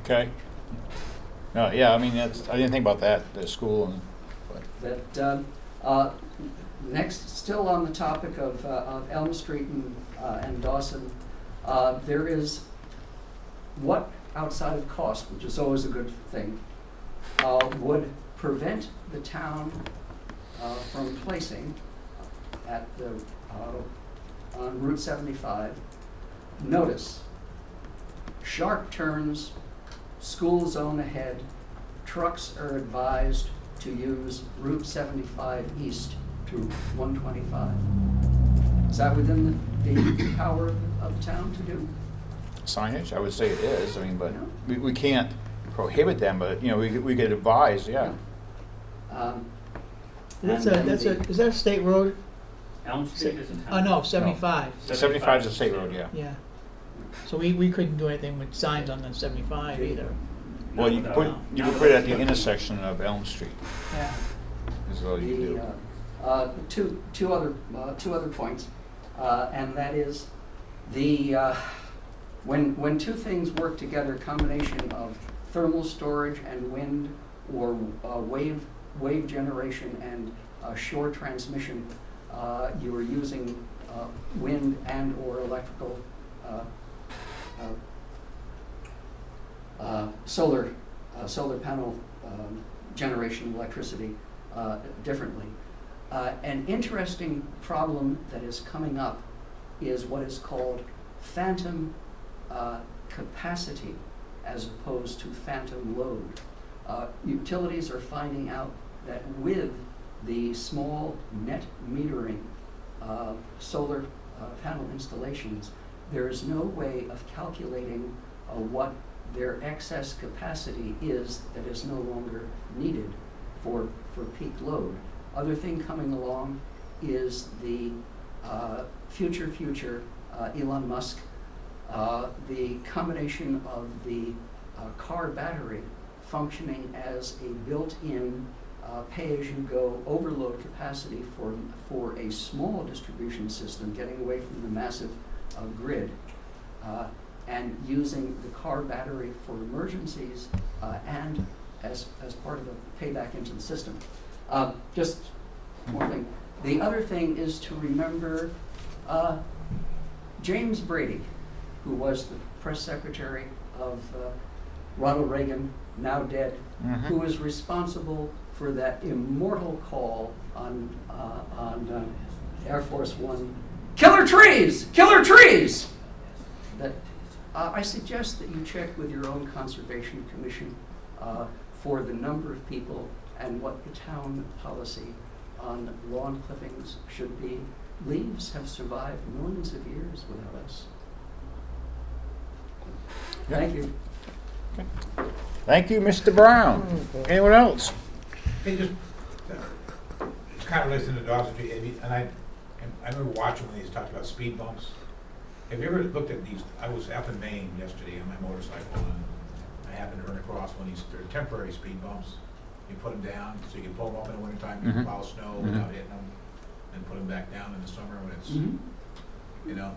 Okay. No, yeah, I mean, I didn't think about that, the school and, but, That, next, still on the topic of Elm Street and Dawson, there is what outside of cost, which is always a good thing, would prevent the town from placing at the, on Route 75, notice, sharp turns, school zone ahead, trucks are advised to use Route 75 east to 125. Is that within the power of the town to do? signage, I would say it is, I mean, but Yeah. we can't prohibit them, but, you know, we could advise, yeah. That's And a, then that's a, the- is that a state road? Elm Street is a town. Oh, no, 75. 75 is a state road, yeah. Yeah. So we couldn't do anything with signs on the 75 either. Well, you could put, you could put it at the intersection of Elm Street, Yeah. is all you can do. Two other points, and that is when two things work together, combination of thermal storage and wind, or wave generation and shore transmission, you are using wind and or electrical solar panel generation of electricity differently. An interesting problem that is coming up is what is called phantom capacity as opposed to phantom load. Utilities are finding out that with the small net metering solar panel installations, there is no way of calculating what their excess capacity is that is no longer needed for peak load. Other thing coming along is the future Elon Musk, the combination of the car battery functioning as a built-in pay-as-you-go overload capacity for a small distribution system, getting away from the massive grid, and using the car battery for emergencies and as part of a payback into the system. Just one thing. The other thing is to remember James Brady, who was the press secretary of Ronald Reagan, now dead, who was responsible for that immortal call on Air Force One, "Killer trees! Killer trees!" That I suggest that you check with your own conservation commission for the number of people and what the town policy on lawn clippings should be. Leaves have survived millions of years without us. Yeah. Thank you. Thank you, Mr. Brown. Anyone else? Hey, just kind of listening to Dawson Street, and I remember watching when he's talked about speed bumps. Have you ever looked at these? I was up in Maine yesterday on my motorcycle, and I happened to run across one of these. They're temporary speed bumps. You put them down so you can pull them up in the wintertime, you can plow snow without hitting them, and put them back down in the summer when it's, you know,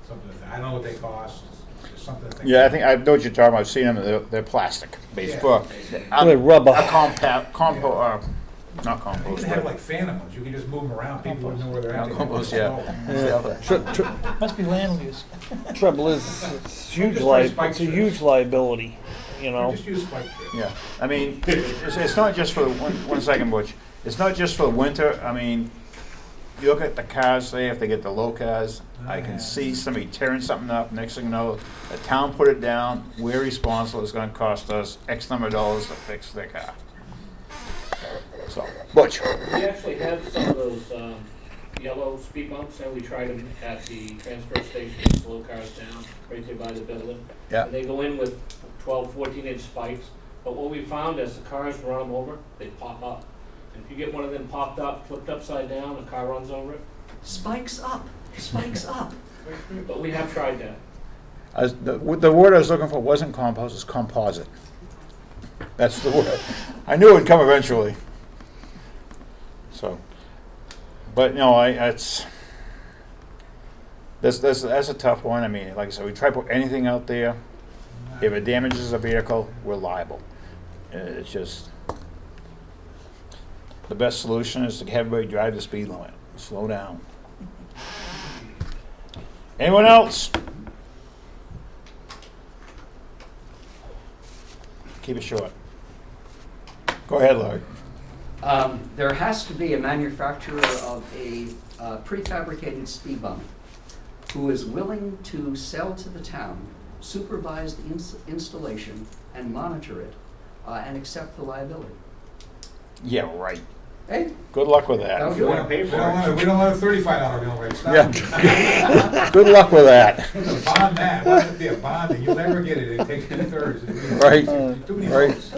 something to think. I don't know what they cost. Just something to think. Yeah, I think, I know what you're talking about, I've seen them, they're plastic, basically. Yeah. They're rubber. A not You compost, can have but like phantom ones. You can just move them around. People wouldn't know where they're at. They Compost, can yeah. snow. Must be land use. Trouble is, it's huge Just like spike it's a strips. huge liability, you know. Just use spike strips. yeah. I mean, it's not just for, one second, Butch. It's not just for the winter, I mean, you look at the cars there, if they get the low cars, I can see somebody tearing something up, next thing you know, the town put it down, we're responsible, it's gonna cost us X number of dollars to fix their car. So, Butch. We actually have some of those yellow speed bumps, and we tried them at the transfer station to slow cars down, right there by the building. Yeah. And they go in with 12, 14-inch spikes, but what we found as the cars run them over, they pop up. And if you get one of them popped up, flipped upside down, the car runs over it. Spikes up, spikes up. But we have tried that. The word I was looking for wasn't compost, it's composite. That's the word. I knew it would come eventually. So, but no, that's a tough one. I mean, like I said, we try to put anything out there. If it damages a vehicle, we're liable. It's just, the best solution is to have everybody drive the speed limit. Slow down. Anyone else? Keep it short. Go ahead, Larry. There has to be a manufacturer of a prefabricated speed bump who is willing to sell to the town supervised installation and monitor it and accept the liability. Yeah, right. Hey, Good luck with that'll that. do wanna it. pay We for don't it. want, we don't want a $35 bill rate, stop. Yeah. Good luck with that. Bond that, why would it be a bond, and you'll never get it, it takes 2/3. Right. Too many Right. votes,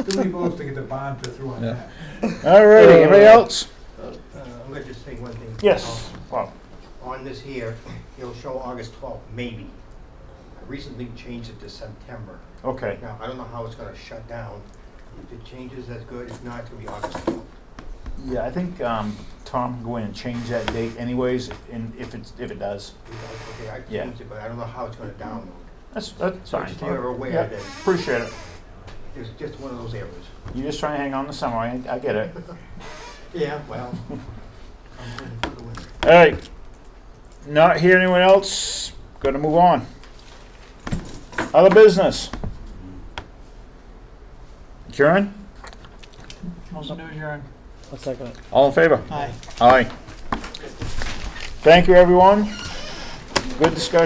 too many votes to get the bond put through on Yeah. that. All righty. Anybody else? I'm gonna just say one thing. Yes. Well, On this here, it'll show August 12th, maybe. I recently changed it to September. okay. Now, I don't know how it's gonna shut down. If it changes, that's good. If not, it's gonna be August 12th. Yeah, I think Tom can go in and change that date anyways, and if it does. Okay, I Yeah. changed it, but I don't know how it's gonna download. That's So fine. just so you're aware Yeah, that appreciate it. it's just one of those errors. You just trying to hang on to summer. I get it. Yeah, well, I'm hoping for the winter. All right. Not hear anyone else. Gonna move on. Other business. Adjourn? Motion to adjourn. I'll second it. All in favor? Aye. Aye. Thank you, everyone. Good discussion.